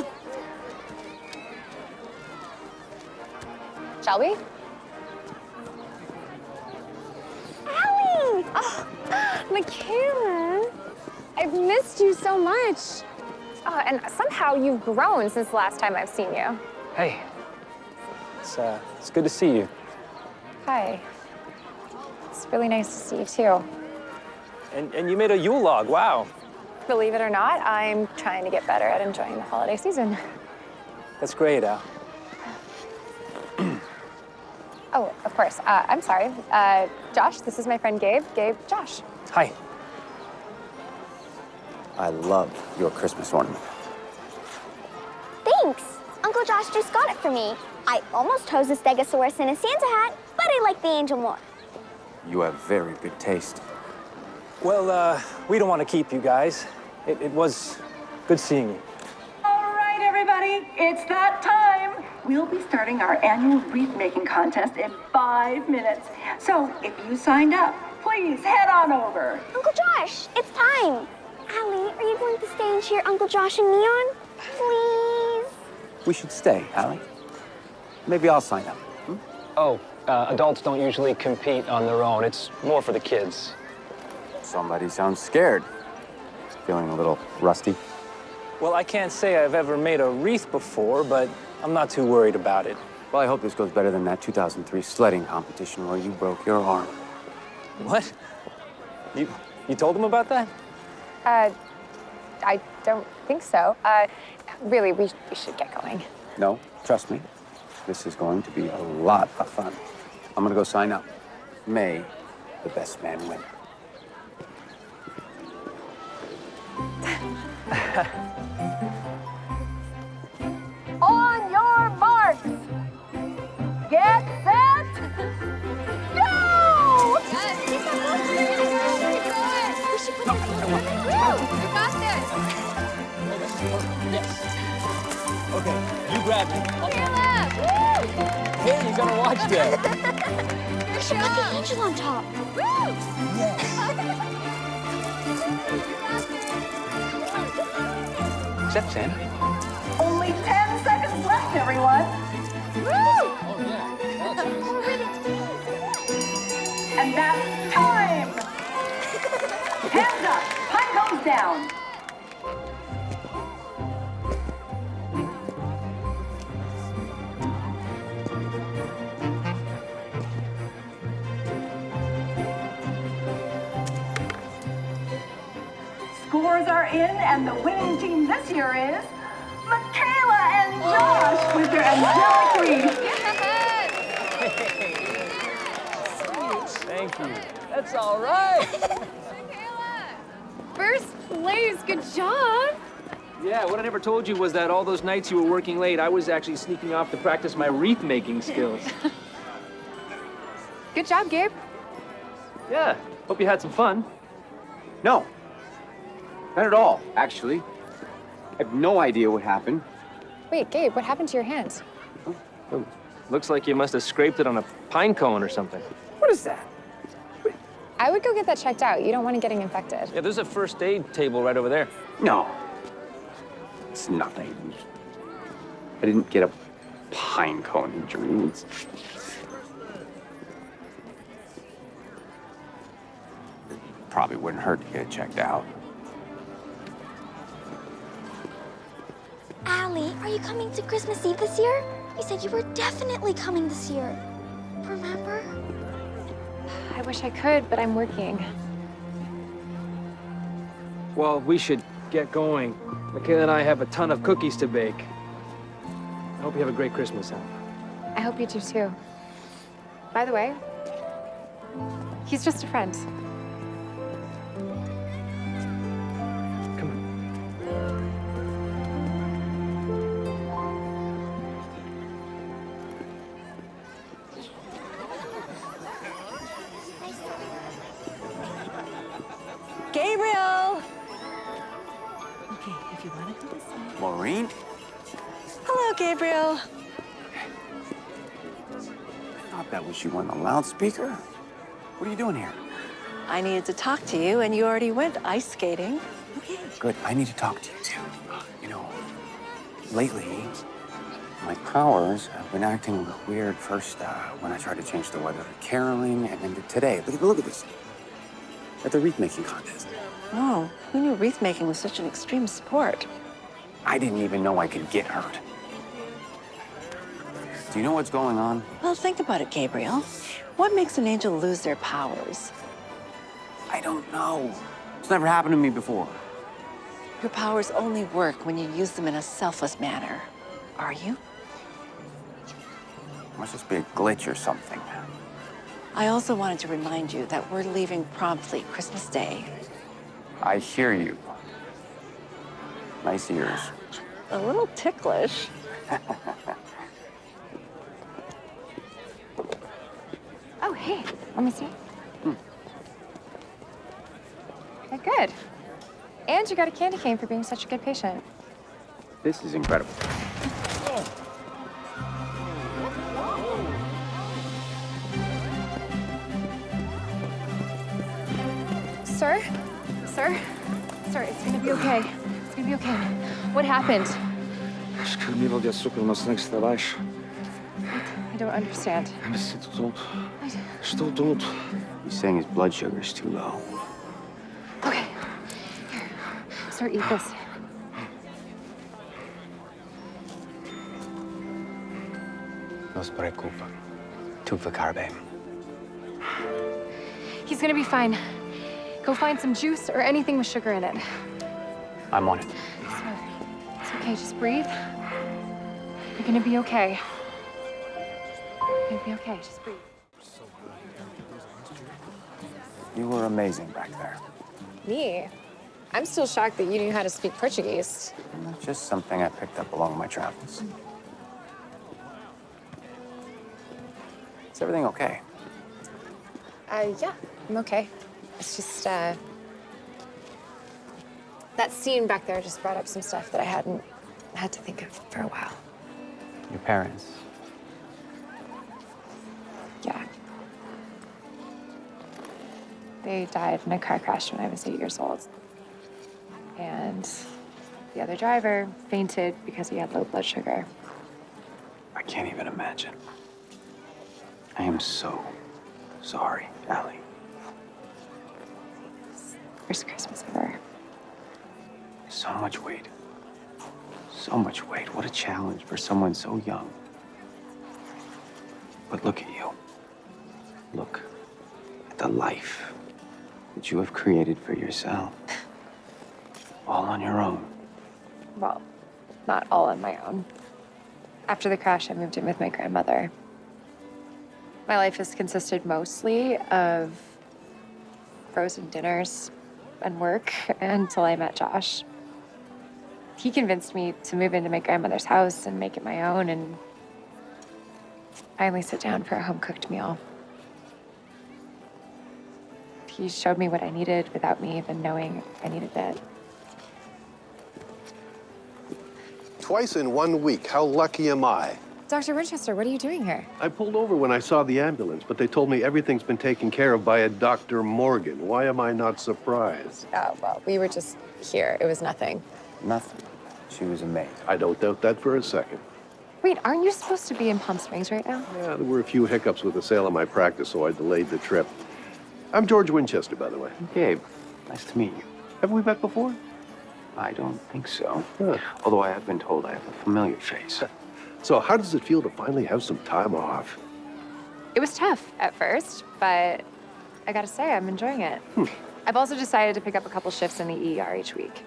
Shall we? Allie! Oh, Michaela, I've missed you so much. Oh, and somehow you've grown since the last time I've seen you. Hey, it's good to see you. Hi. It's really nice to see you, too. And you made a Yule log, wow. Believe it or not, I'm trying to get better at enjoying the holiday season. That's great, Al. Oh, of course. I'm sorry. Josh, this is my friend Gabe. Gabe, Josh. Hi. I love your Christmas ornament. Thanks. Uncle Josh just got it for me. I almost chose a stegosaurus in a Santa hat, but I like the angel more. You have very good taste. Well, we don't want to keep you guys. It was good seeing you. All right, everybody, it's that time. We'll be starting our annual wreath-making contest in 5 minutes. So if you signed up, please head on over. Uncle Josh, it's time. Allie, are you going to stay and cheer Uncle Josh and me on? Please? We should stay, Allie. Maybe I'll sign up. Oh, adults don't usually compete on their own. It's more for the kids. Somebody sounds scared. Feeling a little rusty. Well, I can't say I've ever made a wreath before, but I'm not too worried about it. Well, I hope this goes better than that 2003 sledding competition where you broke your arm. What? You told them about that? I don't think so. Really, we should get going. No, trust me. This is going to be a lot of fun. I'm gonna go sign up. May the best man win. On your marks. Get set. Go! Okay, you grab me. Hey, you gotta watch that. We should put the angel on top. Is that Santa? Only 10 seconds left, everyone. Oh, yeah. And that's time. Hands up, pine cones down. Scores are in, and the winning team this year is Michaela and Josh with their angelic wreath. Thank you. That's all right. First place, good job. Yeah, what I never told you was that all those nights you were working late, I was actually sneaking off to practice my wreath-making skills. Good job, Gabe. Yeah, hope you had some fun. No, not at all, actually. I have no idea what happened. Wait, Gabe, what happened to your hand? Looks like you must have scraped it on a pine cone or something. What is that? I would go get that checked out. You don't want it getting infected. Yeah, there's a first aid table right over there. No. It's nothing. I didn't get a pine cone injury. It probably wouldn't hurt to get it checked out. Allie, are you coming to Christmas Eve this year? You said you were definitely coming this year. Remember? I wish I could, but I'm working. Well, we should get going. Michaela and I have a ton of cookies to bake. I hope you have a great Christmas, Al. I hope you do too. By the way, he's just a friend. Gabriel! Okay, if you want to do this side. Maureen? Hello, Gabriel. I thought that was you on the loudspeaker. What are you doing here? I needed to talk to you, and you already went ice skating. Okay. Good. I need to talk to you, too. You know, lately, my powers have been acting weird. First, when I tried to change the weather to caroling, and then today. Look at this. At the wreath-making contest. Oh, who knew wreath making was such an extreme sport? I didn't even know I could get hurt. Do you know what's going on? Well, think about it, Gabriel. What makes an angel lose their powers? I don't know. It's never happened to me before. Your powers only work when you use them in a selfless manner. Are you? Must just be a glitch or something. I also wanted to remind you that we're leaving promptly Christmas Day. I hear you. Nice ears. A little ticklish. Oh, hey, let me see. Okay, good. And you got a candy cane for being such a good patient. This is incredible. Sir? Sir? Sir, it's gonna be okay. It's gonna be okay. What happened? I don't understand. He's saying his blood sugar is too low. Okay. Here. Sir, eat this. No se preocupa. Tu ficar bem. He's gonna be fine. Go find some juice or anything with sugar in it. I'm on it. Sir, it's okay. Just breathe. You're gonna be okay. You're gonna be okay. Just breathe. You were amazing back there. Me? I'm still shocked that you knew how to speak Portuguese. Just something I picked up along my travels. Is everything okay? Yeah, I'm okay. It's just, that scene back there just brought up some stuff that I hadn't had to think of for a while. Your parents. Yeah. They died in a car crash when I was 8 years old. And the other driver fainted because he had low blood sugar. I can't even imagine. I am so sorry, Allie. Worst Christmas ever. So much weight. So much weight. What a challenge for someone so young. But look at you. Look at the life that you have created for yourself. All on your own. Well, not all on my own. After the crash, I moved in with my grandmother. My life has consisted mostly of frozen dinners and work until I met Josh. He convinced me to move into my grandmother's house and make it my own and finally sit down for a home-cooked meal. He showed me what I needed without me even knowing I needed it. Twice in 1 week. How lucky am I? Dr. Winchester, what are you doing here? I pulled over when I saw the ambulance, but they told me everything's been taken care of by a Dr. Morgan. Why am I not surprised? Oh, well, we were just here. It was nothing. Nothing. She was a maid. I don't doubt that for a second. Wait, aren't you supposed to be in Palm Springs right now? Yeah, there were a few hiccups with the sale of my practice, so I delayed the trip. I'm George Winchester, by the way. Gabe, nice to meet you. Have we met before? I don't think so. Although I have been told I have a familiar face. So how does it feel to finally have some time off? It was tough at first, but I gotta say, I'm enjoying it. I've also decided to pick up a couple shifts in the ER each week.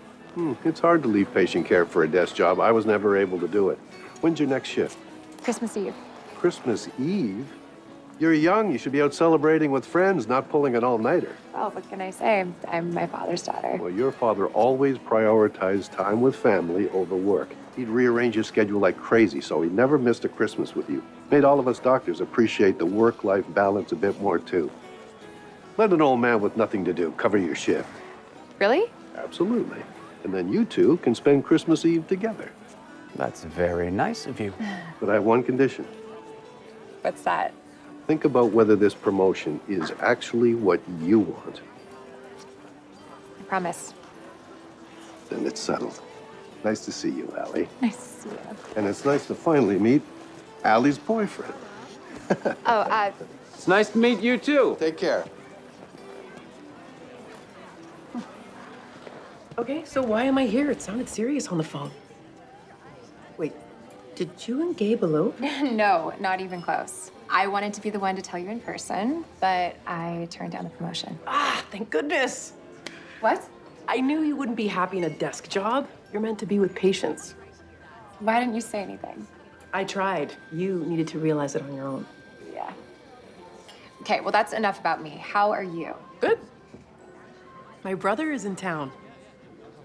It's hard to leave patient care for a desk job. I was never able to do it. When's your next shift? Christmas Eve. Christmas Eve? You're young. You should be out celebrating with friends, not pulling an all-nighter. Well, what can I say? I'm my father's daughter. Well, your father always prioritized time with family over work. He'd rearrange his schedule like crazy, so he never missed a Christmas with you. Made all of us doctors appreciate the work-life balance a bit more, too. Let an old man with nothing to do cover your shift. Really? Absolutely. And then you two can spend Christmas Eve together. That's very nice of you. But I have one condition. What's that? Think about whether this promotion is actually what you want. I promise. Then it's settled. Nice to see you, Allie. Nice to see you. And it's nice to finally meet Allie's boyfriend. It's nice to meet you, too. Take care. Okay, so why am I here? It sounded serious on the phone. Wait, did you and Gabe elope? No, not even close. I wanted to be the one to tell you in person, but I turned down the promotion. Ah, thank goodness. What? I knew you wouldn't be happy in a desk job. You're meant to be with patients. Why didn't you say anything? I tried. You needed to realize it on your own. Yeah. Okay, well, that's enough about me. How are you? Good. My brother is in town.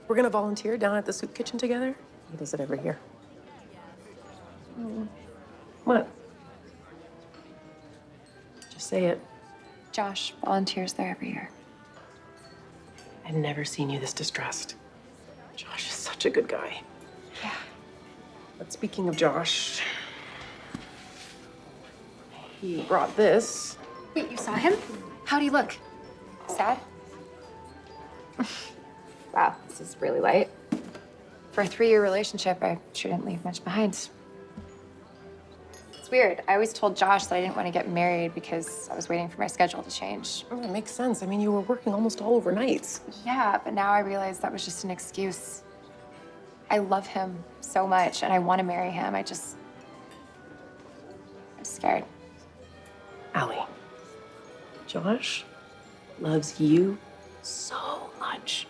We're gonna volunteer down at the soup kitchen together. He does it every year. What? Just say it. Josh volunteers there every year. I've never seen you this distressed. Josh is such a good guy. Yeah. But speaking of Josh, he brought this. Wait, you saw him? How'd he look? Sad? Wow, this is really light. For a 3-year relationship, I shouldn't leave much behind. It's weird. I always told Josh that I didn't want to get married because I was waiting for my schedule to change. Oh, it makes sense. I mean, you were working almost all overnights. Yeah, but now I realize that was just an excuse. I love him so much, and I want to marry him. I'm scared. Allie, Josh loves you so much.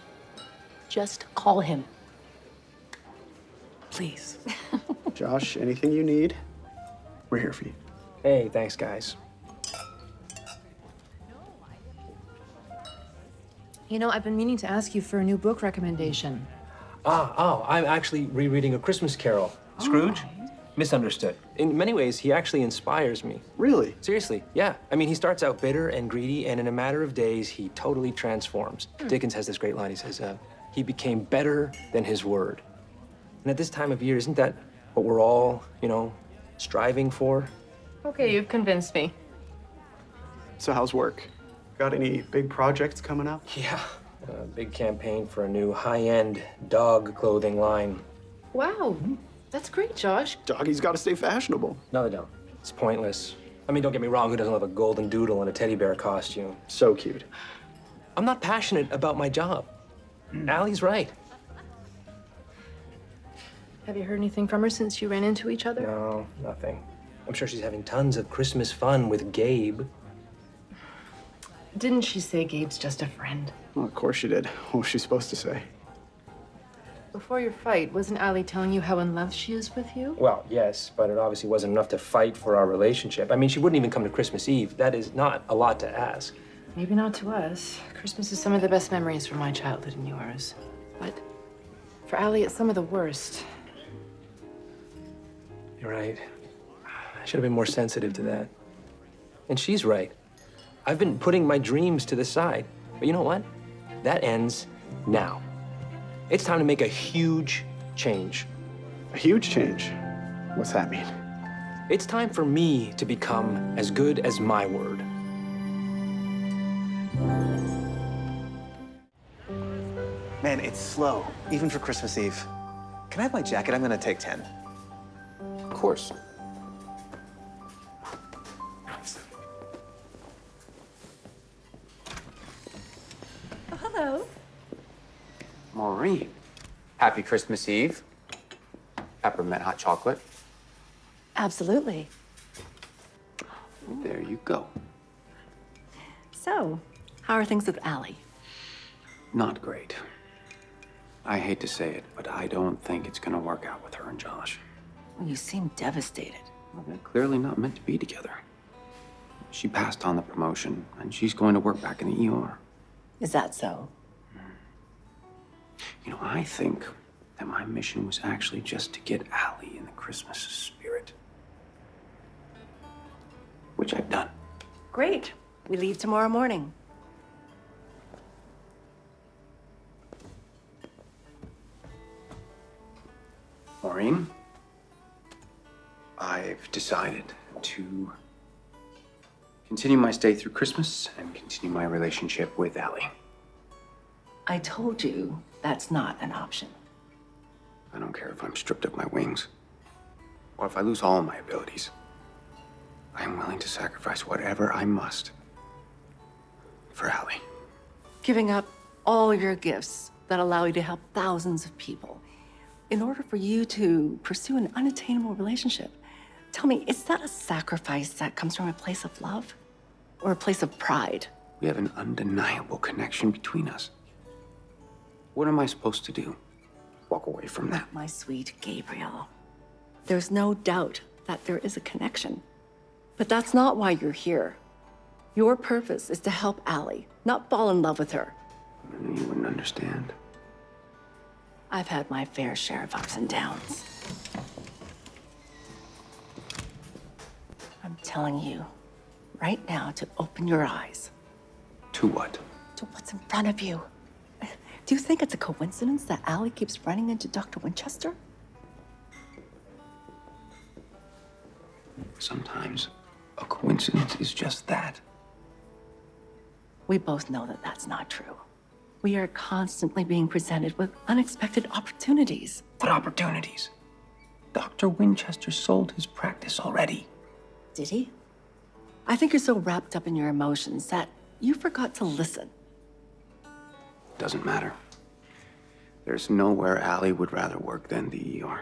Just call him. Please. Josh, anything you need, we're here for you. Hey, thanks, guys. You know, I've been meaning to ask you for a new book recommendation. I'm actually rereading A Christmas Carol. Scrooge? Misunderstood. In many ways, he actually inspires me. Really? Seriously, yeah. I mean, he starts out bitter and greedy, and in a matter of days, he totally transforms. Dickens has this great line. He says, he became better than his word. And at this time of year, isn't that what we're all, striving for? Okay, you've convinced me. So how's work? Got any big projects coming up? Yeah. A big campaign for a new high-end dog clothing line. Wow, that's great, Josh. Doggies gotta stay fashionable. No, they don't. It's pointless. I mean, don't get me wrong, who doesn't love a golden doodle in a teddy bear costume? So cute. I'm not passionate about my job. Allie's right. Have you heard anything from her since you ran into each other? No, nothing. I'm sure she's having tons of Christmas fun with Gabe. Didn't she say Gabe's just a friend? Well, of course she did. What was she supposed to say? Before your fight, wasn't Allie telling you how in love she is with you? Well, yes, but it obviously wasn't enough to fight for our relationship. I mean, she wouldn't even come to Christmas Eve. That is not a lot to ask. Maybe not to us. Christmas is some of the best memories from my childhood and yours. But for Allie, it's some of the worst. You're right. I should have been more sensitive to that. And she's right. I've been putting my dreams to the side. But you know what? That ends now. It's time to make a huge change. A huge change. What's that mean? It's time for me to become as good as my word. Man, it's slow, even for Christmas Eve. Can I have my jacket? I'm gonna take 10. Of course. Oh, hello. Maureen, happy Christmas Eve. Peppermint hot chocolate. Absolutely. There you go. So, how are things with Allie? Not great. I hate to say it, but I don't think it's gonna work out with her and Josh. Well, you seem devastated. Well, they're clearly not meant to be together. She passed on the promotion, and she's going to work back in the ER. Is that so? You know, I think that my mission was actually just to get Allie in the Christmas spirit. Which I've done. Great. We leave tomorrow morning. Maureen, I've decided to continue my stay through Christmas and continue my relationship with Allie. I told you that's not an option. I don't care if I'm stripped of my wings or if I lose all my abilities. I am willing to sacrifice whatever I must for Allie. Giving up all your gifts that allow you to help thousands of people in order for you to pursue an unattainable relationship. Tell me, is that a sacrifice that comes from a place of love or a place of pride? We have an undeniable connection between us. What am I supposed to do? Walk away from that? My sweet Gabriel, there's no doubt that there is a connection. But that's not why you're here. Your purpose is to help Allie, not fall in love with her. I knew you wouldn't understand. I've had my fair share of ups and downs. I'm telling you right now to open your eyes. To what? To what's in front of you. Do you think it's a coincidence that Allie keeps running into Dr. Winchester? Sometimes a coincidence is just that. We both know that that's not true. We are constantly being presented with unexpected opportunities. What opportunities? Dr. Winchester sold his practice already. Did he? I think you're so wrapped up in your emotions that you forgot to listen. Doesn't matter. There's nowhere Allie would rather work than the ER.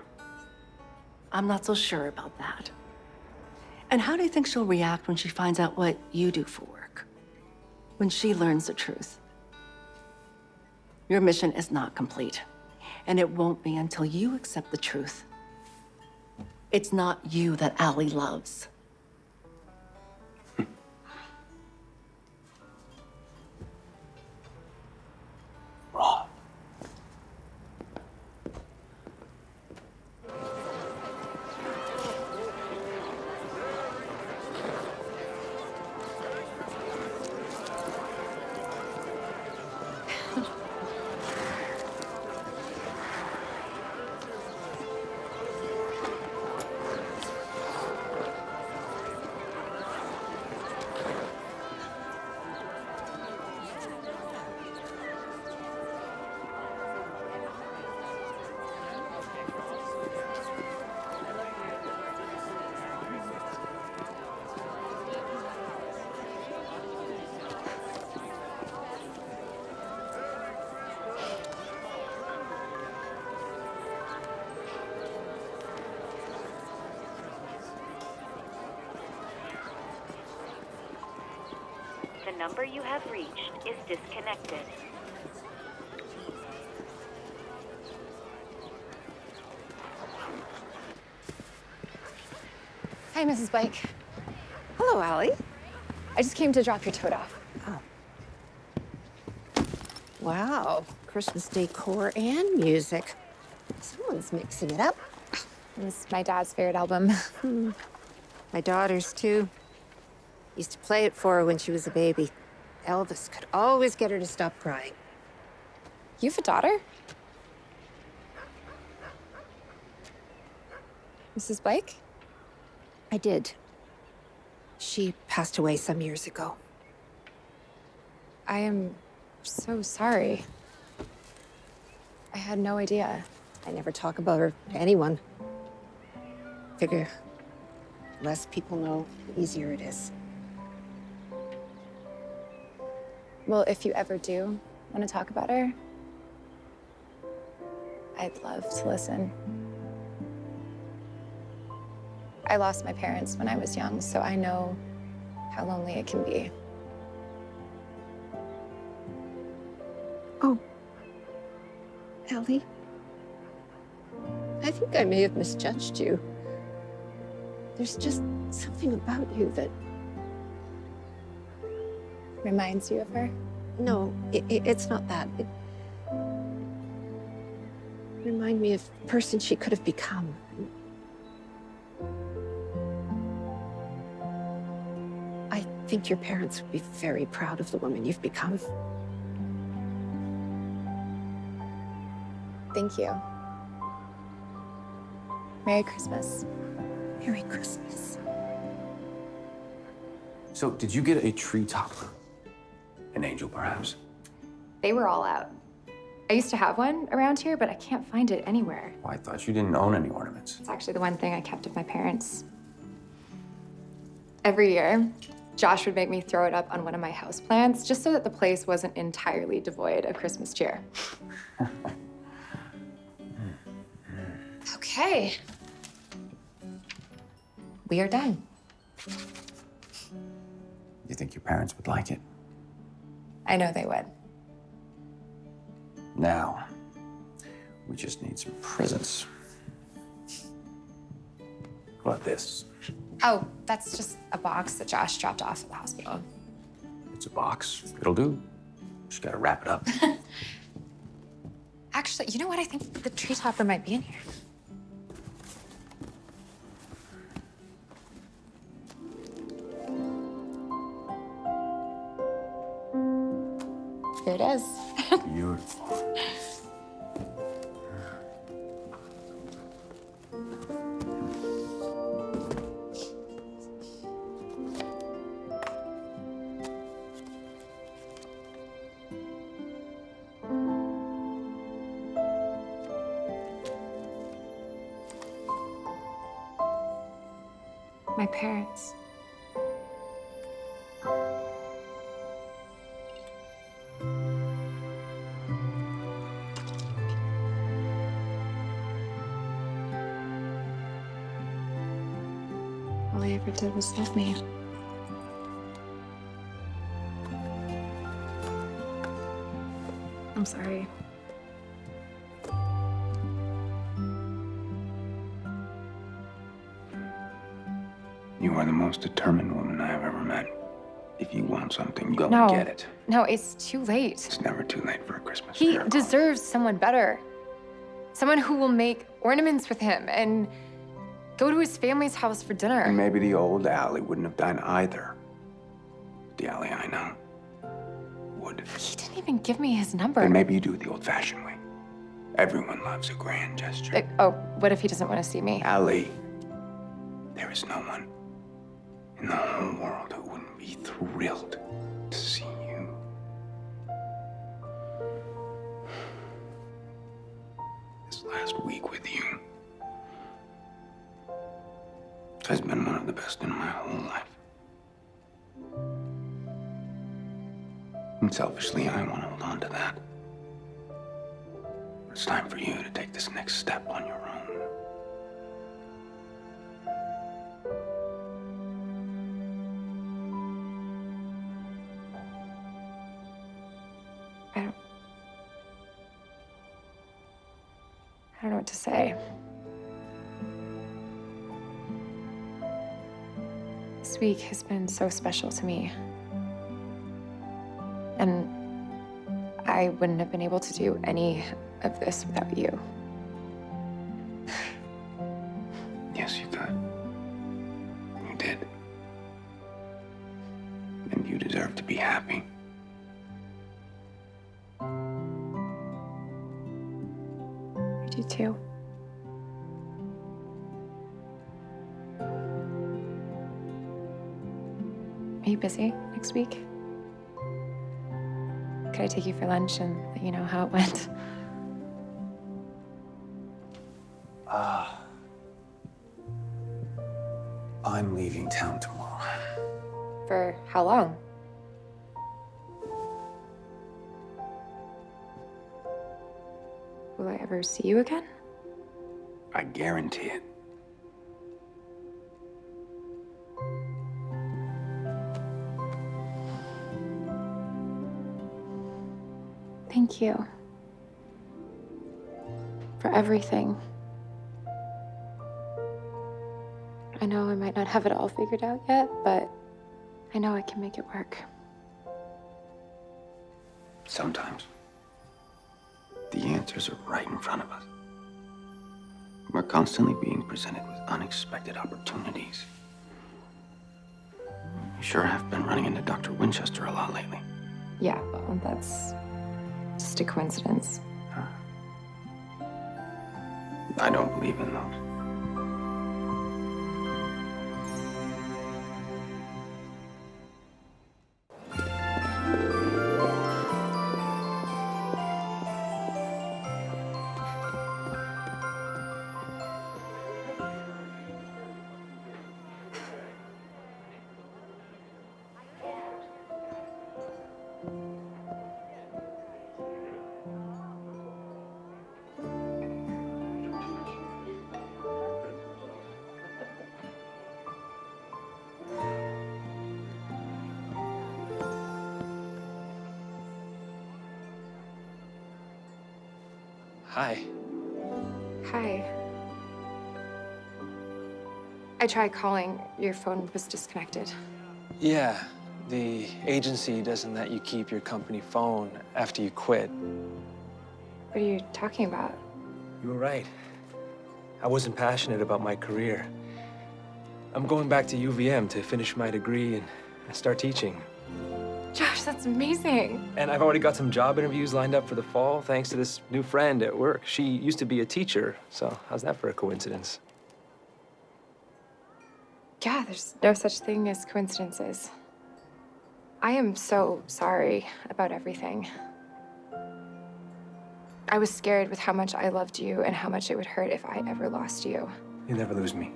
I'm not so sure about that. And how do you think she'll react when she finds out what you do for work? When she learns the truth? Your mission is not complete, and it won't be until you accept the truth. It's not you that Allie loves. Wrong. The number you have reached is disconnected. Hi, Mrs. Blake. Hello, Allie. I just came to drop your tote off. Wow, Christmas decor and music. Someone's mixing it up. It's my dad's favorite album. My daughter's too. Used to play it for her when she was a baby. Elvis could always get her to stop crying. You have a daughter? Mrs. Blake? I did. She passed away some years ago. I am so sorry. I had no idea. I never talk about her to anyone. Figure less people know, the easier it is. Well, if you ever do want to talk about her, I'd love to listen. I lost my parents when I was young, so I know how lonely it can be. Oh, Ellie, I think I may have misjudged you. There's just something about you that reminds you of her? No, it's not that. It reminds me of the person she could have become. I think your parents would be very proud of the woman you've become. Thank you. Merry Christmas. Merry Christmas. So, did you get a tree topper? An angel, perhaps? They were all out. I used to have one around here, but I can't find it anywhere. Oh, I thought you didn't own any ornaments. It's actually the one thing I kept of my parents. Every year, Josh would make me throw it up on one of my houseplants just so that the place wasn't entirely devoid of Christmas cheer. Okay. We are done. You think your parents would like it? I know they would. Now, we just need some presents. How about this? Oh, that's just a box that Josh dropped off at the hospital. It's a box. It'll do. Just gotta wrap it up. Actually, you know what? I think the tree topper might be in here. Here it is. Beautiful. My parents. All they ever did was love me. I'm sorry. You are the most determined woman I have ever met. If you want something, go No. and get it. No, it's too late. It's never too late for a Christmas He miracle. deserves someone better. Someone who will make ornaments with him and go to his family's house for dinner. And maybe the old Allie wouldn't have done either. The Allie I know would. He didn't even give me his number. Then maybe you do it the old-fashioned way. Everyone loves a grand gesture. Oh, what if he doesn't want to see me? Allie, there is no one in the whole world who wouldn't be thrilled to see you. This last week with you has been one of the best in my whole life. And selfishly, I want to hold on to that. But it's time for you to take this next step on your own. I don't know what to say. This week has been so special to me. And I wouldn't have been able to do any of this without you. Yes, you could. You did. And you deserve to be happy. I do too. busy next week? Could I take you for lunch and let you know how it went? I'm leaving town tomorrow. For how long? Will I ever see you again? I guarantee it. Thank you. For everything. I know I might not have it all figured out yet, but I know I can make it work. Sometimes the answers are right in front of us. We're constantly being presented with unexpected opportunities. You sure have been running into Dr. Winchester a lot lately. Yeah, well, that's just a coincidence. I don't believe in those. Hi. Hi. I tried calling. Your phone was disconnected. Yeah, the agency doesn't let you keep your company phone after you quit. What are you talking about? You were right. I wasn't passionate about my career. I'm going back to UVM to finish my degree and start teaching. Josh, that's amazing. And I've already got some job interviews lined up for the fall, thanks to this new friend at work. She used to be a teacher, so how's that for a coincidence? Yeah, there's no such thing as coincidences. I am so sorry about everything. I was scared with how much I loved you and how much it would hurt if I ever lost you. You'll never lose me.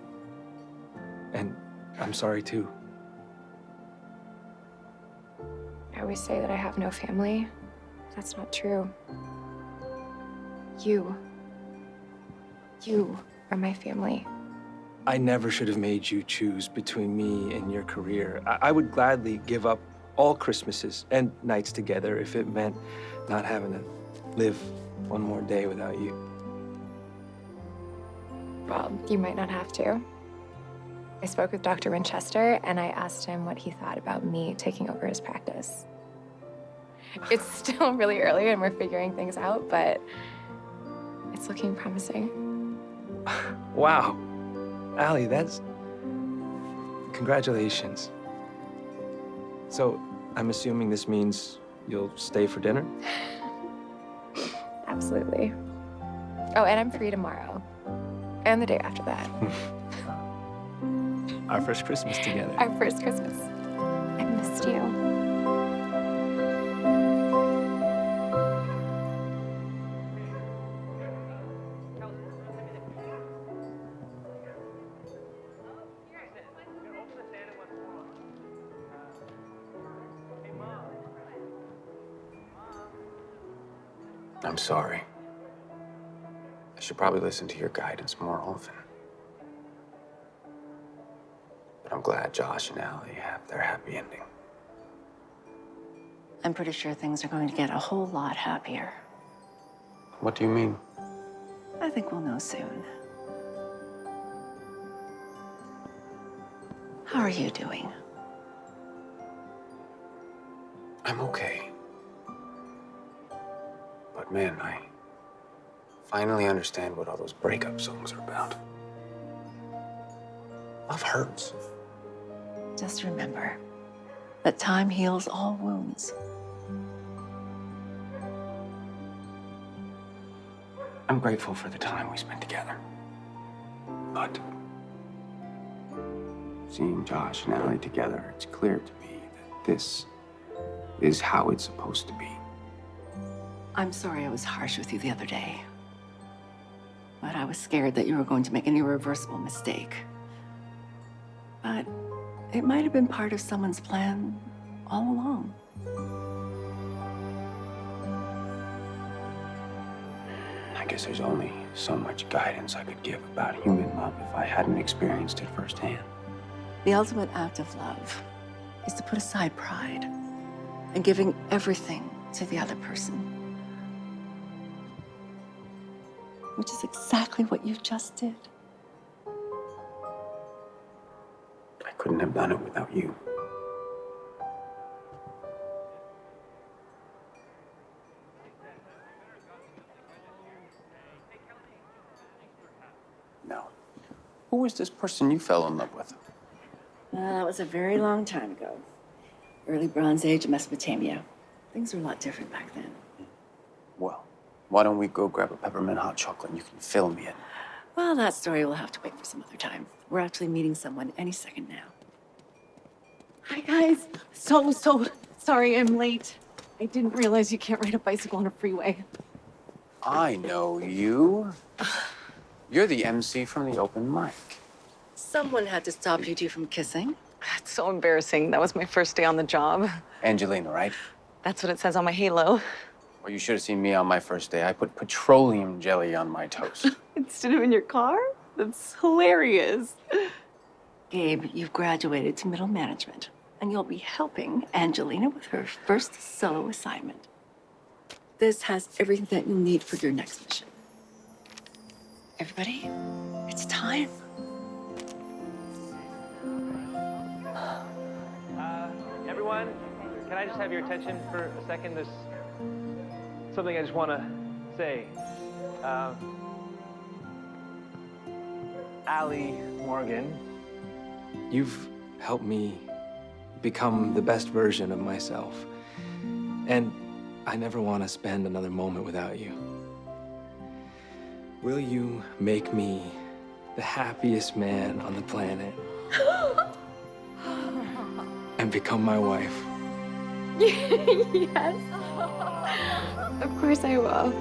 And I'm sorry, too. I always say that I have no family. That's not true. You are my family. I never should have made you choose between me and your career. I would gladly give up all Christmases and nights together if it meant not having to live one more day without you. Well, you might not have to. I spoke with Dr. Winchester and I asked him what he thought about me taking over his practice. It's still really early and we're figuring things out, but it's looking promising. Wow. Allie, that's... Congratulations. So, I'm assuming this means you'll stay for dinner? Absolutely. Oh, and I'm free tomorrow. And the day after that. Our first Christmas together. Our first Christmas. I missed you. I'm sorry. I should probably listen to your guidance more often. But I'm glad Josh and Allie have their happy ending. I'm pretty sure things are going to get a whole lot happier. What do you mean? I think we'll know soon. How are you doing? I'm okay. But man, I finally understand what all those breakup songs are about. Love hurts. Just remember that time heals all wounds. I'm grateful for the time we spent together. But seeing Josh and Allie together, it's clear to me that This is how it's supposed to be. I'm sorry I was harsh with you the other day. But I was scared that you were going to make an irreversible mistake. But it might have been part of someone's plan all along. I guess there's only so much guidance I could give about human love if I hadn't experienced it firsthand. The ultimate act of love is to put aside pride and giving everything to the other person. Which is exactly what you just did. I couldn't have done it without you. No. Who was this person you fell in love with? That was a very long time ago. Early Bronze Age of Mesopotamia. Things were a lot different back then. Well, why don't we go grab a peppermint hot chocolate and you can fill me in? Well, that story will have to wait for some other time. We're actually meeting someone any second now. Hi, guys. So sorry I'm late. I didn't realize you can't ride a bicycle on a freeway. I know you. You're the MC from the open mic. Someone had to stop you two from kissing. It's so embarrassing. That was my first day on the job. Angelina, right? That's what it says on my halo. Well, you should have seen me on my first day. I put petroleum jelly on my toast. Instead of in your car? That's hilarious. Gabe, you've graduated to middle management, and you'll be helping Angelina with her first solo assignment. This has everything that you need for your next mission. Everybody, it's time. Everyone, can I just have your attention for a second? There's something I just want to say. Allie Morgan, you've helped me become the best version of myself. And I never want to spend another moment without you. Will you make me the happiest man on the planet and become my wife? Yes. Of course I will.